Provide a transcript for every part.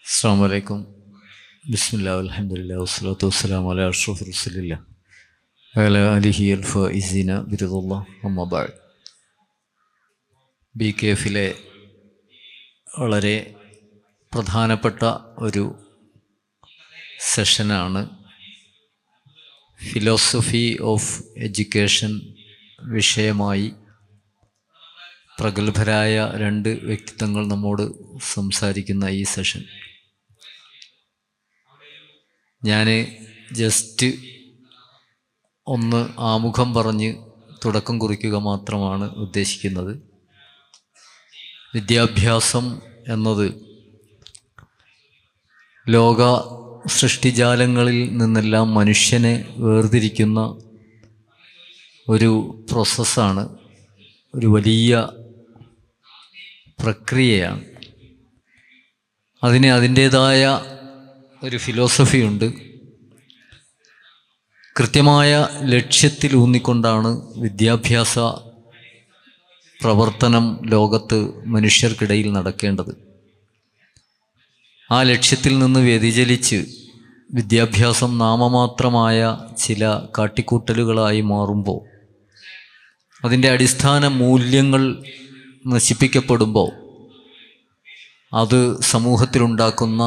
അസ്സലാമു അലൈക്കും. ബിസ്മില്ലാഹി വൽഹംദുലില്ലാഹി വസ്സലാത്തു വസ്സലാമു അലാ അഷ്റഫി റസൂലില്ലാഹി വഅലാ ആലിഹി അൽ ഫായിസീന ബിറിദല്ലാഹ് അമ്മാ ബഅദ്. BKF-ലെ വളരെ പ്രധാനപ്പെട്ട ഒരു സെഷനാണ് ഫിലോസഫി ഓഫ് എഡ്യൂക്കേഷൻ വിഷയമായി പ്രഗത്ഭരായ രണ്ട് വ്യക്തിത്വങ്ങൾ നമ്മോട് സംസാരിക്കുന്ന ഈ സെഷൻ. ഞാൻ ജസ്റ്റ് ഒന്ന് ആമുഖം പറഞ്ഞ് തുടക്കം കുറിക്കുക മാത്രമാണ് ഉദ്ദേശിക്കുന്നത്. വിദ്യാഭ്യാസം എന്നത് ലോക സൃഷ്ടിജാലങ്ങളിൽ നിന്നെല്ലാം മനുഷ്യനെ വേർതിരിക്കുന്ന ഒരു പ്രോസസ്സാണ്, ഒരു വലിയ പ്രക്രിയയാണ്. അതിന് അതിൻ്റേതായ ഒരു ഫിലോസഫിയുണ്ട്. കൃത്യമായ ലക്ഷ്യത്തിൽ ഊന്നിക്കൊണ്ടാണ് വിദ്യാഭ്യാസ പ്രവർത്തനം ലോകത്ത് മനുഷ്യർക്കിടയിൽ നടക്കേണ്ടത്. ആ ലക്ഷ്യത്തിൽ നിന്ന് വ്യതിചലിച്ച് വിദ്യാഭ്യാസം നാമമാത്രമായ ചില കാട്ടിക്കൂട്ടലുകളായി മാറുമ്പോൾ, അതിൻ്റെ അടിസ്ഥാന മൂല്യങ്ങൾ നശിപ്പിക്കപ്പെടുമ്പോൾ അത് സമൂഹത്തിലുണ്ടാക്കുന്ന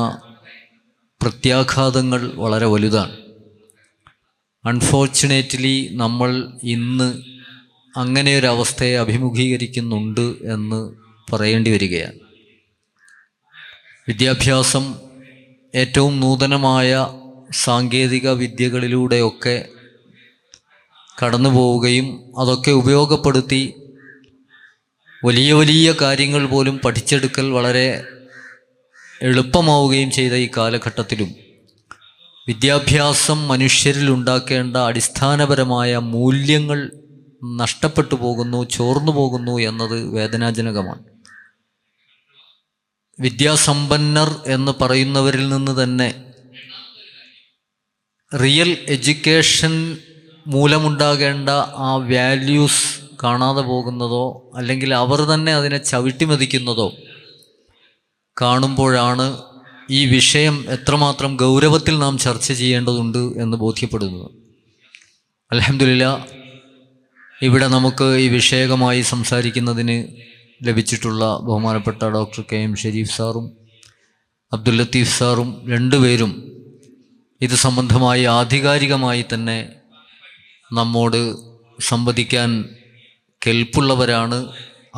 പ്രത്യാഘാതങ്ങൾ വളരെ വലുതാണ്. അൺഫോർച്ചുനേറ്റ്ലി നമ്മൾ ഇന്ന് അങ്ങനെയൊരവസ്ഥയെ അഭിമുഖീകരിക്കുന്നുണ്ട് എന്ന് പറയേണ്ടി വരികയാണ്. വിദ്യാഭ്യാസം ഏറ്റവും നൂതനമായ സാങ്കേതിക വിദ്യകളിലൂടെയൊക്കെ കടന്നു പോവുകയും അതൊക്കെ ഉപയോഗപ്പെടുത്തി വലിയ വലിയ കാര്യങ്ങൾ പോലും പഠിച്ചെടുക്കൽ വളരെ എളുപ്പമാവുകയും ചെയ്ത ഈ കാലഘട്ടത്തിലും വിദ്യാഭ്യാസം മനുഷ്യരിൽ ഉണ്ടാക്കേണ്ട അടിസ്ഥാനപരമായ മൂല്യങ്ങൾ നഷ്ടപ്പെട്ടു പോകുന്നു, ചോർന്നു പോകുന്നു എന്നത് വേദനാജനകമാണ്. വിദ്യാസമ്പന്നർ എന്ന് പറയുന്നവരിൽ നിന്ന് തന്നെ റിയൽ എഡ്യൂക്കേഷൻ മൂലമുണ്ടാകേണ്ട ആ വാല്യൂസ് കാണാതെ പോകുന്നതോ അല്ലെങ്കിൽ അവർ തന്നെ അതിനെ ചവിട്ടിമതിക്കുന്നതോ കാണുമ്പോഴാണ് ഈ വിഷയം എത്രമാത്രം ഗൗരവത്തിൽ നാം ചർച്ച ചെയ്യേണ്ടതുണ്ട് എന്ന് ബോധ്യപ്പെടുന്നത്. അൽഹംദുലില്ലാഹ്, ഇവിടെ നമുക്ക് ഈ വിഷയകമായി സംസാരിക്കുന്നതിന് ലഭിച്ചിട്ടുള്ള ബഹുമാനപ്പെട്ട ഡോക്ടർ KM ഷരീഫ് സാറും അബ്ദുൽ ലത്തീഫ് സാറും രണ്ടുപേരും ഇത് സംബന്ധമായി ആധികാരികമായി തന്നെ നമ്മോട് സംവദിക്കാൻ കെൽപ്പുള്ളവരാണ്,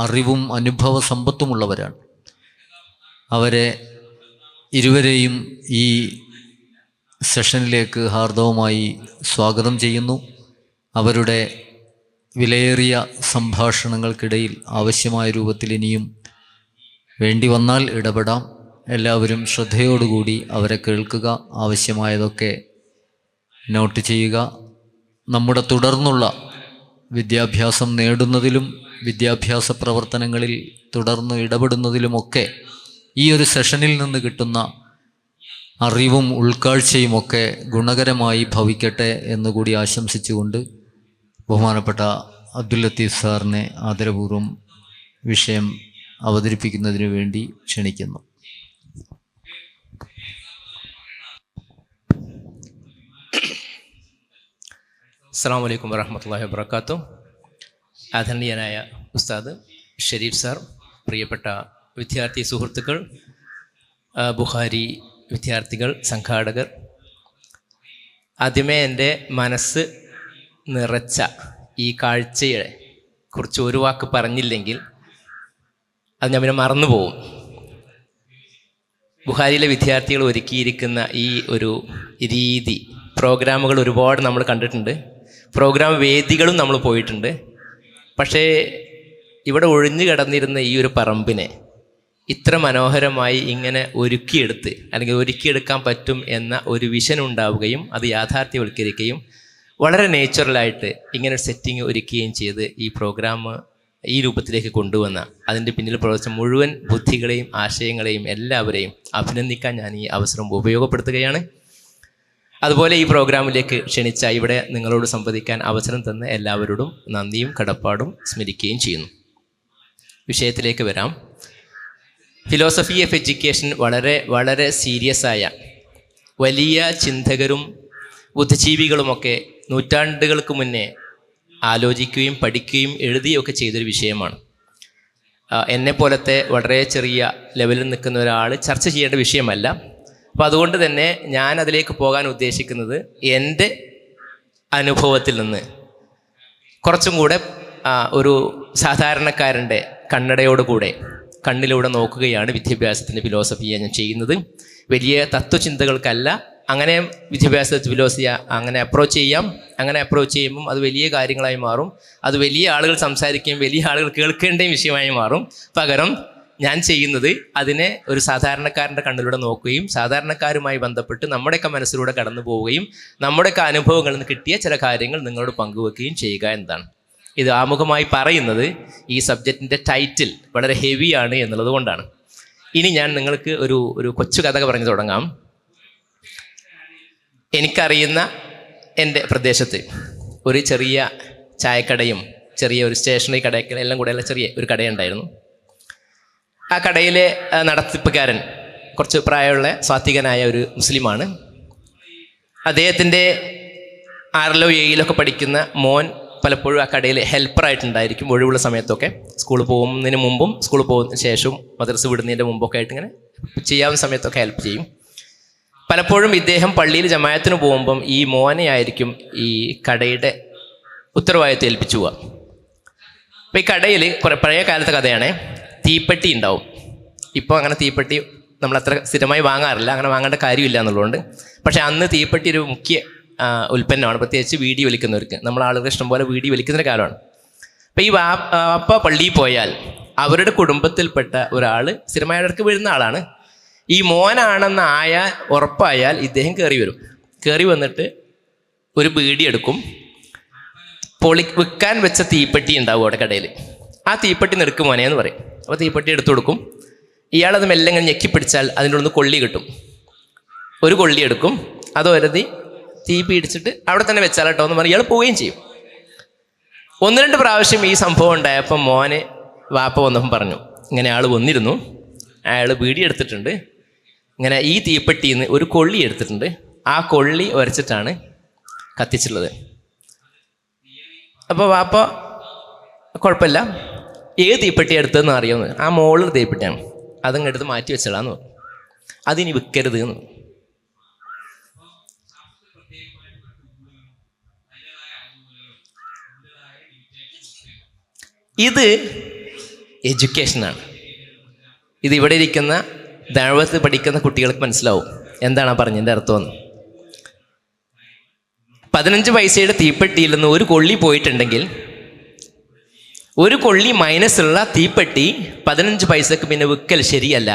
അറിവും അനുഭവ സമ്പത്തുമുള്ളവരാണ്. അവരെ ഇരുവരെയും ഈ സെഷനിലേക്ക് ഹാർദവമായി സ്വാഗതം ചെയ്യുന്നു. അവരുടെ വിലയേറിയ സംഭാഷണങ്ങൾക്കിടയിൽ ആവശ്യമായ രൂപത്തിൽ ഇനിയും വേണ്ടി വന്നാൽ ഇടപെടാം. എല്ലാവരും ശ്രദ്ധയോടുകൂടി അവരെ കേൾക്കുക, ആവശ്യമായതൊക്കെ നോട്ട് ചെയ്യുക. നമ്മുടെ തുടർന്നുള്ള വിദ്യാഭ്യാസം നേടുന്നതിലും വിദ്യാഭ്യാസ പ്രവർത്തനങ്ങളിൽ തുടർന്ന് ഇടപെടുന്നതിലുമൊക്കെ ഈ ഒരു സെഷനിൽ നിന്ന് കിട്ടുന്ന അറിവും ഉൾക്കാഴ്ചയുമൊക്കെ ഗുണകരമായി ഭവിക്കട്ടെ എന്നുകൂടി ആശംസിച്ചുകൊണ്ട് ബഹുമാനപ്പെട്ട അബ്ദുൽ ലത്തീഫ് സാറിനെ ആദരപൂർവ്വം വിഷയം അവതരിപ്പിക്കുന്നതിന് വേണ്ടി ക്ഷണിക്കുന്നു. അസ്സലാമു അലൈക്കും വറഹ്മത്തുള്ളാഹി വബറകാതുഹു. ആദരണീയനായ ഉസ്താദ് ഷരീഫ് സാർ, പ്രിയപ്പെട്ട വിദ്യാർത്ഥി സുഹൃത്തുക്കൾ, ബുഖാരി വിദ്യാർത്ഥികൾ, സംഘാടകർ, ആദ്യമേ എൻ്റെ മനസ്സ് നിറച്ച ഈ കാഴ്ചയെ കുറിച്ച് ഒരു വാക്ക് പറഞ്ഞില്ലെങ്കിൽ അത് ഞാൻ പിന്നെ മറന്നുപോകും. ബുഖാരിയിലെ വിദ്യാർത്ഥികൾ ഒരുക്കിയിരിക്കുന്ന ഈ ഒരു രീതി, പ്രോഗ്രാമുകൾ ഒരുപാട് നമ്മൾ കണ്ടിട്ടുണ്ട്, പ്രോഗ്രാം വേദികളും നമ്മൾ പോയിട്ടുണ്ട്. പക്ഷേ ഇവിടെ ഒഴിഞ്ഞു കിടന്നിരുന്ന ഈ ഒരു പറമ്പിനെ ഇത്ര മനോഹരമായി ഇങ്ങനെ ഒരുക്കിയെടുത്ത് അല്ലെങ്കിൽ ഒരുക്കിയെടുക്കാൻ പറ്റും എന്ന ഒരു വിഷൻ ഉണ്ടാവുകയും അത് യാഥാർത്ഥ്യവൽക്കരിക്കുകയും വളരെ നേച്ചുറലായിട്ട് ഇങ്ങനെ ഒരു സെറ്റിംഗ് ഒരുക്കുകയും ചെയ്ത് ഈ പ്രോഗ്രാം ഈ രൂപത്തിലേക്ക് കൊണ്ടുവന്ന അതിൻ്റെ പിന്നിൽ പ്രവർത്തിച്ച മുഴുവൻ ബുദ്ധികളെയും ആശയങ്ങളെയും എല്ലാവരെയും അഭിനന്ദിക്കാൻ ഞാൻ ഈ അവസരം ഉപയോഗപ്പെടുത്തുകയാണ്. അതുപോലെ ഈ പ്രോഗ്രാമിലേക്ക് ക്ഷണിച്ച ഇവിടെ നിങ്ങളോട് സംവദിക്കാൻ അവസരം തന്ന എല്ലാവരോടും നന്ദിയും കടപ്പാടും സ്മരിക്കുകയും ചെയ്യുന്നു. വിഷയത്തിലേക്ക് വരാം. ഫിലോസഫി ഓഫ് എഡ്യൂക്കേഷൻ വളരെ വളരെ സീരിയസ് ആയ വലിയ ചിന്തകരും ബുദ്ധിജീവികളുമൊക്കെ നൂറ്റാണ്ടുകൾക്ക് മുന്നേ ആലോചിക്കുകയും പഠിക്കുകയും എഴുതുകയൊക്കെ ചെയ്തൊരു വിഷയമാണ്. എന്നെപ്പോലത്തെ വളരെ ചെറിയ ലെവലിൽ നിൽക്കുന്ന ഒരാൾ ചർച്ച ചെയ്യേണ്ട വിഷയമല്ല. അപ്പോൾ അതുകൊണ്ട് തന്നെ ഞാൻ അതിലേക്ക് പോകാൻ ഉദ്ദേശിക്കുന്നത് എൻ്റെ അനുഭവത്തിൽ നിന്ന് കുറച്ചും കൂടെ ഒരു സാധാരണക്കാരൻ്റെ കണ്ണിലൂടെ നോക്കുകയാണ് വിദ്യാഭ്യാസത്തിൻ്റെ ഫിലോസഫിയെ ഞാൻ ചെയ്യുന്നത്. വലിയ തത്വചിന്തകൾക്കല്ല. അങ്ങനെ വിദ്യാഭ്യാസ ഫിലോസഫി അങ്ങനെ അപ്രോച്ച് ചെയ്യാം. അങ്ങനെ അപ്രോച്ച് ചെയ്യുമ്പം അത് വലിയ കാര്യങ്ങളായി മാറും. അത് വലിയ ആളുകൾ സംസാരിക്കുകയും വലിയ ആളുകൾ കേൾക്കേണ്ട വിഷയമായി മാറും. പകരം ഞാൻ ചെയ്യുന്നത് അതിനെ ഒരു സാധാരണക്കാരൻ്റെ കണ്ണിലൂടെ നോക്കുകയും സാധാരണക്കാരുമായി ബന്ധപ്പെട്ട് നമ്മുടെയൊക്കെ മനസ്സിലൂടെ കടന്നു പോവുകയും നമ്മുടെയൊക്കെ അനുഭവങ്ങളിൽ നിന്ന് കിട്ടിയ ചില കാര്യങ്ങൾ നിങ്ങളോട് പങ്കുവെക്കുകയും ചെയ്യുക എന്നതാണ്. ഇത് ആമുഖമായി പറയുന്നത് ഈ സബ്ജക്റ്റിൻ്റെ ടൈറ്റിൽ വളരെ ഹെവിയാണ് എന്നുള്ളത് കൊണ്ടാണ്. ഇനി ഞാൻ നിങ്ങൾക്ക് ഒരു കൊച്ചു കഥ പറഞ്ഞു തുടങ്ങാം. എനിക്കറിയുന്ന എൻ്റെ പ്രദേശത്ത് ഒരു ചെറിയ ചായക്കടയും ചെറിയ ഒരു സ്റ്റേഷനറി കടയൊക്കെ എല്ലാം കൂടെയുള്ള ചെറിയ ഒരു കടയുണ്ടായിരുന്നു. ആ കടയിലെ നടത്തിപ്പുകാരൻ കുറച്ച് പ്രായമുള്ള സ്വാത്വികനായ ഒരു മുസ്ലിമാണ്. അദ്ദേഹത്തിൻ്റെ 6ലോ 7ലൊക്കെ പഠിക്കുന്ന മോൻ പലപ്പോഴും ആ കടയിൽ ഹെൽപ്പറായിട്ടുണ്ടായിരിക്കും. ഒഴിവുള്ള സമയത്തൊക്കെ സ്കൂളിൽ പോകുന്നതിന് മുമ്പും സ്കൂളിൽ പോകുന്നതിന് ശേഷവും മദ്രസ വിടുന്നതിൻ്റെ മുമ്പൊക്കെ ആയിട്ട് ഇങ്ങനെ ചെയ്യാവുന്ന സമയത്തൊക്കെ ഹെൽപ്പ് ചെയ്യും. പലപ്പോഴും ഇദ്ദേഹം പള്ളിയിൽ ജമാഅത്തിന് പോകുമ്പം ഈ മോനെ ആയിരിക്കും ഈ കടയുടെ ഉത്തരവാദിത്വം ഏൽപ്പിച്ചു പോവുക. അപ്പോൾ ഈ കടയിൽ പഴയ കാലത്തെ കഥയാണ്. തീപ്പെട്ടി ഉണ്ടാവും. ഇപ്പോൾ അങ്ങനെ തീപ്പെട്ടി നമ്മളത്ര സ്ഥിരമായി വാങ്ങാറില്ല, അങ്ങനെ വാങ്ങേണ്ട കാര്യമില്ല എന്നുള്ളതുകൊണ്ട്. പക്ഷേ അന്ന് തീപ്പെട്ടി ഒരു മുഖ്യ ഉൽപ്പന്നമാണ്, പ്രത്യേകിച്ച് വീടി വലിക്കുന്നവർക്ക്. നമ്മൾ ആളുകൾ ഇഷ്ടംപോലെ വീടി വലിക്കുന്നൊരു കാലമാണ്. അപ്പോൾ ഈ വാപ്പ പള്ളിയിൽ പോയാൽ അവരുടെ കുടുംബത്തിൽപ്പെട്ട ഒരാൾ സ്ഥിരമായ ഇടയ്ക്ക് വീഴുന്ന ആളാണ്. ഈ മോനാണെന്ന് ഉറപ്പായാൽ ഇദ്ദേഹം കയറി വരും. കയറി വന്നിട്ട് ഒരു ബീഡി എടുക്കും. വിൽക്കാൻ വെച്ച തീപ്പെട്ടി ഉണ്ടാവും അവിടെ കടയിൽ. ആ തീപ്പെട്ടി നെടുക്ക് മോനെ എന്ന് പറയും. അപ്പോൾ തീപ്പെട്ടി എടുത്തു കൊടുക്കും. ഇയാളത് മെല്ലെ ഇങ്ങനെ ഞെക്കിപ്പിടിച്ചാൽ അതിൻ്റെ ഉള്ളിൽ കൊള്ളി കിട്ടും. ഒരു കൊള്ളി എടുക്കും, അത് ഒരുതി തീ പിടിച്ചിട്ട് അവിടെ തന്നെ വെച്ചാൽ കേട്ടോ എന്ന് പറഞ്ഞ് ഇയാൾ പോവുകയും ചെയ്യും. 1-2 പ്രാവശ്യം ഈ സംഭവം ഉണ്ടായപ്പോൾ മോനെ വാപ്പ വന്നപ്പം പറഞ്ഞു, ഇങ്ങനെ ആൾ വന്നിരുന്നു, അയാൾ ബീഡി എടുത്തിട്ടുണ്ട്, ഇങ്ങനെ ഈ തീപ്പെട്ടിയിൽ നിന്ന് ഒരു കൊള്ളി എടുത്തിട്ടുണ്ട്, ആ കൊള്ളി ഉരച്ചിട്ടാണ് കത്തിച്ചുള്ളത്. അപ്പോൾ വാപ്പ കുഴപ്പമില്ല, ഏത് തീപ്പെട്ടി എടുത്തതെന്ന് അറിയാമെന്ന്. ആ മോളിൽ തീപ്പെട്ടിയാണ്, അതങ്ങ് എടുത്ത് മാറ്റി വെച്ചതാന്ന് പറഞ്ഞു. അതിനി വിൽക്കരുത് എന്ന്. ഇത് എഡ്യൂക്കേഷനാണ്. ഇത് ഇവിടെ ഇരിക്കുന്ന ദഅവത്ത് പഠിക്കുന്ന കുട്ടികൾക്ക് മനസ്സിലാവും എന്താണ് പറഞ്ഞതിൻ്റെ അർത്ഥമെന്ന്. 15 പൈസയുടെ തീപ്പെട്ടിയിൽ നിന്ന് ഒരു കൊള്ളി പോയിട്ടുണ്ടെങ്കിൽ, ഒരു കൊള്ളി മൈനസുള്ള തീപ്പെട്ടി 15 പൈസക്ക് പിന്നെ വിൽക്കൽ ശരിയല്ല,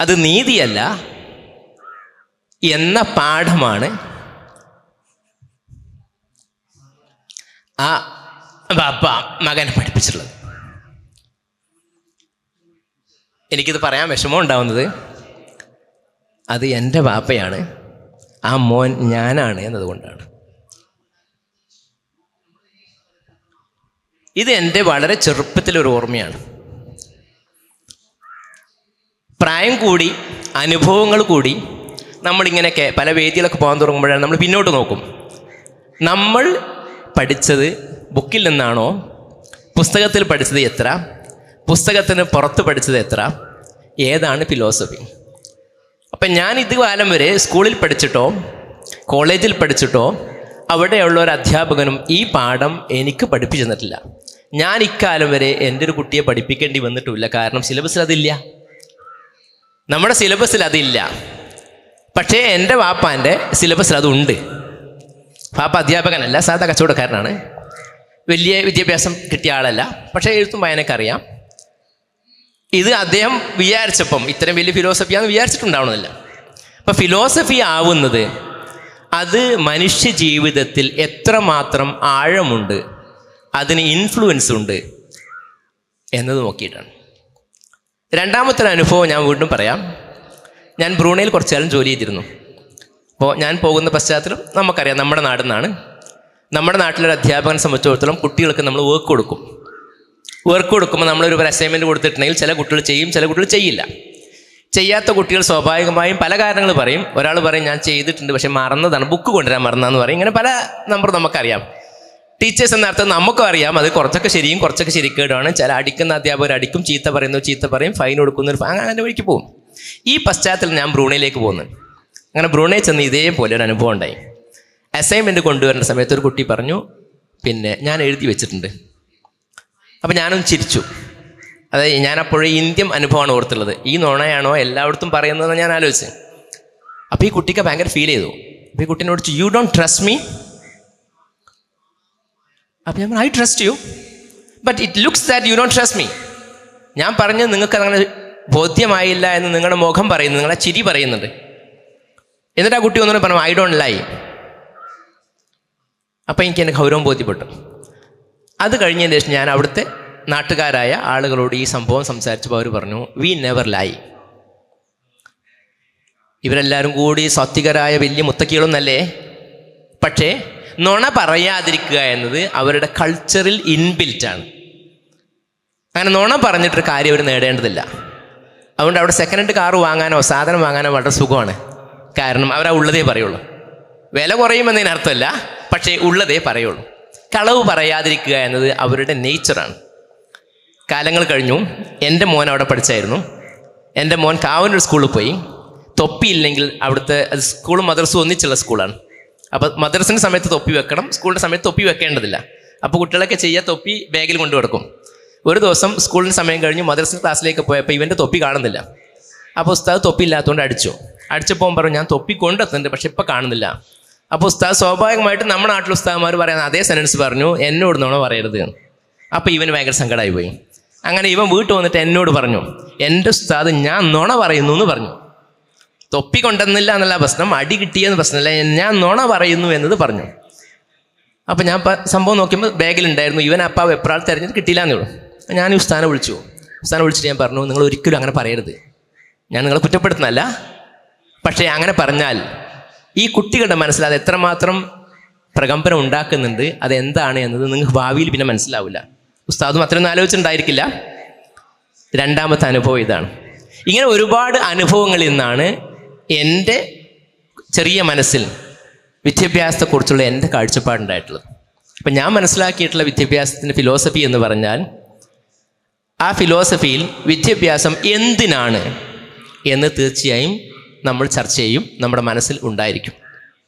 അത് നീതിയല്ല എന്ന പാഠമാണ് ആ ബാപ്പ മകനെ പഠിപ്പിച്ചിട്ടുള്ളത്. എനിക്കിത് പറയാൻ വിഷമം ഉണ്ടാവുന്നത് അത് എൻ്റെ ബാപ്പയാണ്, ആ മോൻ ഞാനാണ് എന്നതുകൊണ്ടാണ്. ഇത് എൻ്റെ വളരെ ചെറുപ്പത്തിലൊരു ഓർമ്മയാണ്. പ്രായം കൂടി അനുഭവങ്ങൾ കൂടി നമ്മളിങ്ങനെയൊക്കെ പല വേദികളൊക്കെ പോകാൻ തുടങ്ങുമ്പോഴാണ് നമ്മൾ പിന്നോട്ട് നോക്കും. നമ്മൾ പഠിച്ചത് ബുക്കിൽ നിന്നാണോ, പുസ്തകത്തിൽ പഠിച്ചത് എത്ര, പുസ്തകത്തിന് പുറത്ത് പഠിച്ചത് എത്ര, ഏതാണ് ഫിലോസഫി? അപ്പം ഞാൻ ഇതുകാലം വരെ സ്കൂളിൽ പഠിച്ചിട്ടോ കോളേജിൽ പഠിച്ചിട്ടോ അവിടെയുള്ള ഒരു അധ്യാപകനും ഈ പാഠം എനിക്ക് പഠിപ്പിച്ചു തന്നിട്ടില്ല. ഞാൻ ഇക്കാലം വരെ എൻ്റെ ഒരു കുട്ടിയെ പഠിപ്പിക്കേണ്ടി വന്നിട്ടുമില്ല. കാരണം സിലബസിൽ അതില്ല, നമ്മുടെ സിലബസിൽ അതില്ല. പക്ഷേ എൻ്റെ വാപ്പാൻ്റെ സിലബസിൽ അതുണ്ട്. വാപ്പ അധ്യാപകനല്ല, സാധാ കച്ചവടക്കാരനാണ്, വലിയ വിദ്യാഭ്യാസം കിട്ടിയ ആളല്ല, പക്ഷേ എഴുത്തും വായനയൊക്കെ അറിയാം. ഇത് അദ്ദേഹം വിചാരിച്ചപ്പം ഇത്തരം വലിയ ഫിലോസഫിയാണെന്ന് വിചാരിച്ചിട്ടുണ്ടാവണമെന്നില്ല. അപ്പം ഫിലോസഫി ആവുന്നത് അത് മനുഷ്യ ജീവിതത്തിൽ എത്രമാത്രം ആഴമുണ്ട്, അതിന് ഇൻഫ്ലുവൻസ് ഉണ്ട് എന്നത് നോക്കിയിട്ടാണ്. രണ്ടാമത്തെ അനുഭവം ഞാൻ വീണ്ടും പറയാം. ഞാൻ ബ്രൂണയിൽ കുറച്ചു കാലം ജോലി ചെയ്തിരുന്നു. അപ്പോൾ ഞാൻ പോകുന്ന പശ്ചാത്തലം നമുക്കറിയാം, നമ്മുടെ നാടിൽ നിന്നാണ്. നമ്മുടെ നാട്ടിലൊരു അധ്യാപകനെ സംബന്ധിച്ചിടത്തോളം കുട്ടികൾക്ക് നമ്മൾ വർക്ക് കൊടുക്കും. വർക്ക് കൊടുക്കുമ്പോൾ നമ്മളൊരു അസൈൻമെൻറ്റ് കൊടുത്തിട്ടുണ്ടെങ്കിൽ ചില കുട്ടികൾ ചെയ്യും, ചില കുട്ടികൾ ചെയ്യില്ല. ചെയ്യാത്ത കുട്ടികൾ സ്വാഭാവികമായും പല കാരണങ്ങൾ പറയും. ഒരാൾ പറയും ഞാൻ ചെയ്തിട്ടുണ്ട് പക്ഷെ മറന്നതാണ്, ബുക്ക് കൊണ്ടുവരാൻ മറന്നതെന്ന് പറയും. ഇങ്ങനെ പല നമ്പർ നമുക്കറിയാം. ടീച്ചേഴ്സ് എന്ന അർത്ഥം നമുക്കും അറിയാം അത് കുറച്ചൊക്കെ ശരിയും കുറച്ചൊക്കെ ശരിക്കേടുമാണ്. ചില അടിക്കുന്ന അധ്യാപകർ അടിക്കും, ചീത്ത പറയും, ഫൈൻ കൊടുക്കുന്നൊരു അങ്ങനെ വഴിക്ക് പോകും. ഈ പശ്ചാത്തലം ഞാൻ ബ്രൂണയിലേക്ക് പോകുന്നു. അങ്ങനെ ബ്രൂണയിൽ ചെന്ന് ഇതേപോലെ ഒരു അനുഭവം ഉണ്ടായി. അസൈൻമെൻറ്റ് കൊണ്ടുവരുന്ന സമയത്ത് ഒരു കുട്ടി പറഞ്ഞു, പിന്നെ ഞാൻ എഴുതി വെച്ചിട്ടുണ്ട്. അപ്പം ഞാനൊന്ന് ചിരിച്ചു. അതായത് ഞാനപ്പോഴും ഇന്ത്യൻ അനുഭവമാണ് ഓർത്തുള്ളത്. ഈ നുണയാണോ എല്ലായിടത്തും പറയുന്നതെന്ന് ഞാൻ ആലോചിച്ചു. അപ്പോൾ ഈ കുട്ടിക്ക് ഭയങ്കര ഫീൽ ചെയ്തു. അപ്പോൾ ഈ കുട്ടീനോട് ചോദിച്ചു, യു ഡോണ്ട് ട്രസ്റ്റ് മീ? അപ്പം ഞാൻ I trust you but it looks that you don't trust me. ഞാൻ പറഞ്ഞത് നിങ്ങൾക്ക് അങ്ങനെ ബോധ്യമായില്ല എന്ന് നിങ്ങളുടെ മുഖം പറയുന്നു, നിങ്ങളുടെ ചിരി പറയുന്നുണ്ട്. എന്നിട്ട് ആ കുട്ടി ഒന്നുകൂടെ പറഞ്ഞു, ഐ ഡോണ്ട് ലൈ. അപ്പം എനിക്ക് എൻ്റെ ഗൗരവം ബോധ്യപ്പെട്ടു. അത് കഴിഞ്ഞതിന് ശേഷം ഞാൻ അവിടുത്തെ നാട്ടുകാരായ ആളുകളോട് ഈ സംഭവം സംസാരിച്ചപ്പോൾ അവർ പറഞ്ഞു, വി നെവർ ലൈ. ഇവരെല്ലാവരും കൂടി സാത്വികരായ വലിയ മുത്തക്കികളൊന്നല്ലേ, പക്ഷേ നുണ പറയാതിരിക്കുക എന്നത് അവരുടെ കൾച്ചറിൽ ഇൻബിൽറ്റാണ്. അങ്ങനെ നുണ പറഞ്ഞിട്ടൊരു കാര്യം അവർ നേടേണ്ടതില്ല. അതുകൊണ്ട് അവിടെ സെക്കൻഡ് ഹാൻഡ് കാറ് വാങ്ങാനോ സാധനം വാങ്ങാനോ വളരെ സുഖമാണ്. കാരണം അവരാ ഉള്ളതേ പറയുള്ളൂ. വില കുറയുമെന്നതിനർത്ഥമല്ല, പക്ഷേ ഉള്ളതേ പറയുള്ളൂ. കളവ് പറയാതിരിക്കുക എന്നത് അവരുടെ നേച്ചറാണ്. കാലങ്ങൾ കഴിഞ്ഞു. എൻ്റെ മോൻ അവിടെ പഠിച്ചായിരുന്നു. എൻ്റെ മോൻ കാവനൂർ സ്കൂളിൽ പോയി. തൊപ്പിയില്ലെങ്കിൽ അവിടുത്തെ സ്കൂളും മദ്രസും ഒന്നിച്ചുള്ള സ്കൂളാണ്. അപ്പോൾ മദ്രസിൻ്റെ സമയത്ത് തൊപ്പി വെക്കണം, സ്കൂളിൻ്റെ സമയത്ത് തൊപ്പി വെക്കേണ്ടതില്ല. അപ്പോൾ കുട്ടികളൊക്കെ ചെയ്യുക, തൊപ്പി ബാഗിൽ കൊണ്ടു കൊടുക്കും. ഒരു ദിവസം സ്കൂളിന് സമയം കഴിഞ്ഞു മദ്രസിൻ്റെ ക്ലാസ്സിലേക്ക് പോയപ്പോൾ ഇവൻ്റെ തൊപ്പി കാണുന്നില്ല. അപ്പോൾ ഉസ്താദ് തൊപ്പി ഇല്ലാത്തതുകൊണ്ട് അടിച്ചപ്പോൾ പറഞ്ഞു, ഞാൻ തൊപ്പി കൊണ്ടെത്തുന്നുണ്ട് പക്ഷെ ഇപ്പോൾ കാണുന്നില്ല. അപ്പോൾ ഉസ്താദ് സ്വാഭാവികമായിട്ട് നമ്മുടെ നാട്ടിൽ ഉസ്താദ്മാർ പറയുന്ന അതേ സെൻറ്റൻസ് പറഞ്ഞു, എന്നോട് നുണ പറയരുത്. അപ്പോൾ ഇവന് ഭയങ്കര സങ്കടമായി പോയി. അങ്ങനെ ഇവൻ വീട്ടിൽ വന്നിട്ട് എന്നോട് പറഞ്ഞു, എൻ്റെ ഉസ്താദ് ഞാൻ നുണ പറയുന്നു എന്ന് പറഞ്ഞു. തൊപ്പി കൊണ്ടുവന്നില്ല എന്നല്ല പ്രശ്നം, അടി കിട്ടിയെന്ന് പ്രശ്നമല്ല, ഞാൻ നുണ പറയുന്നു എന്നത് പറഞ്ഞു. അപ്പം ഞാൻ സംഭവം നോക്കിയപ്പോൾ ബാഗിലുണ്ടായിരുന്നു. ഇവൻ അപ്പം ആ വെപ്രാൾ തിരഞ്ഞിട്ട് കിട്ടിയില്ല എന്നേ ഉള്ളൂ. ഞാൻ ഈ ഉസ്താനെ വിളിച്ചിട്ട് ഞാൻ പറഞ്ഞു, നിങ്ങൾ ഒരിക്കലും അങ്ങനെ പറയരുത്. ഞാൻ നിങ്ങളെ കുറ്റപ്പെടുത്തുന്നതല്ല, പക്ഷേ അങ്ങനെ പറഞ്ഞാൽ ഈ കുട്ടികളുടെ മനസ്സിൽ അത് എത്രമാത്രം പ്രകമ്പനം ഉണ്ടാക്കുന്നുണ്ട്, അതെന്താണ് എന്നത് നിങ്ങൾക്ക് ഭാവിയിൽ പിന്നെ മനസ്സിലാവില്ല. ഉസ്താദും അത്രയൊന്നും ആലോചിച്ചിട്ടുണ്ടായിരിക്കില്ല. രണ്ടാമത്തെ അനുഭവം ഇതാണ്. ഇങ്ങനെ ഒരുപാട് അനുഭവങ്ങളിൽ നിന്നാണ് എൻ്റെ ചെറിയ മനസ്സിൽ വിദ്യാഭ്യാസത്തെക്കുറിച്ചുള്ള എൻ്റെ കാഴ്ചപ്പാടുണ്ടായിട്ടുള്ളത്. അപ്പം ഞാൻ മനസ്സിലാക്കിയിട്ടുള്ള വിദ്യാഭ്യാസത്തിൻ്റെ ഫിലോസഫി എന്ന് പറഞ്ഞാൽ, ആ ഫിലോസഫിയിൽ വിദ്യാഭ്യാസം എന്തിനാണ് എന്ന് തീർച്ചയായും നമ്മൾ ചർച്ച ചെയ്യും, നമ്മുടെ മനസ്സിൽ ഉണ്ടായിരിക്കും.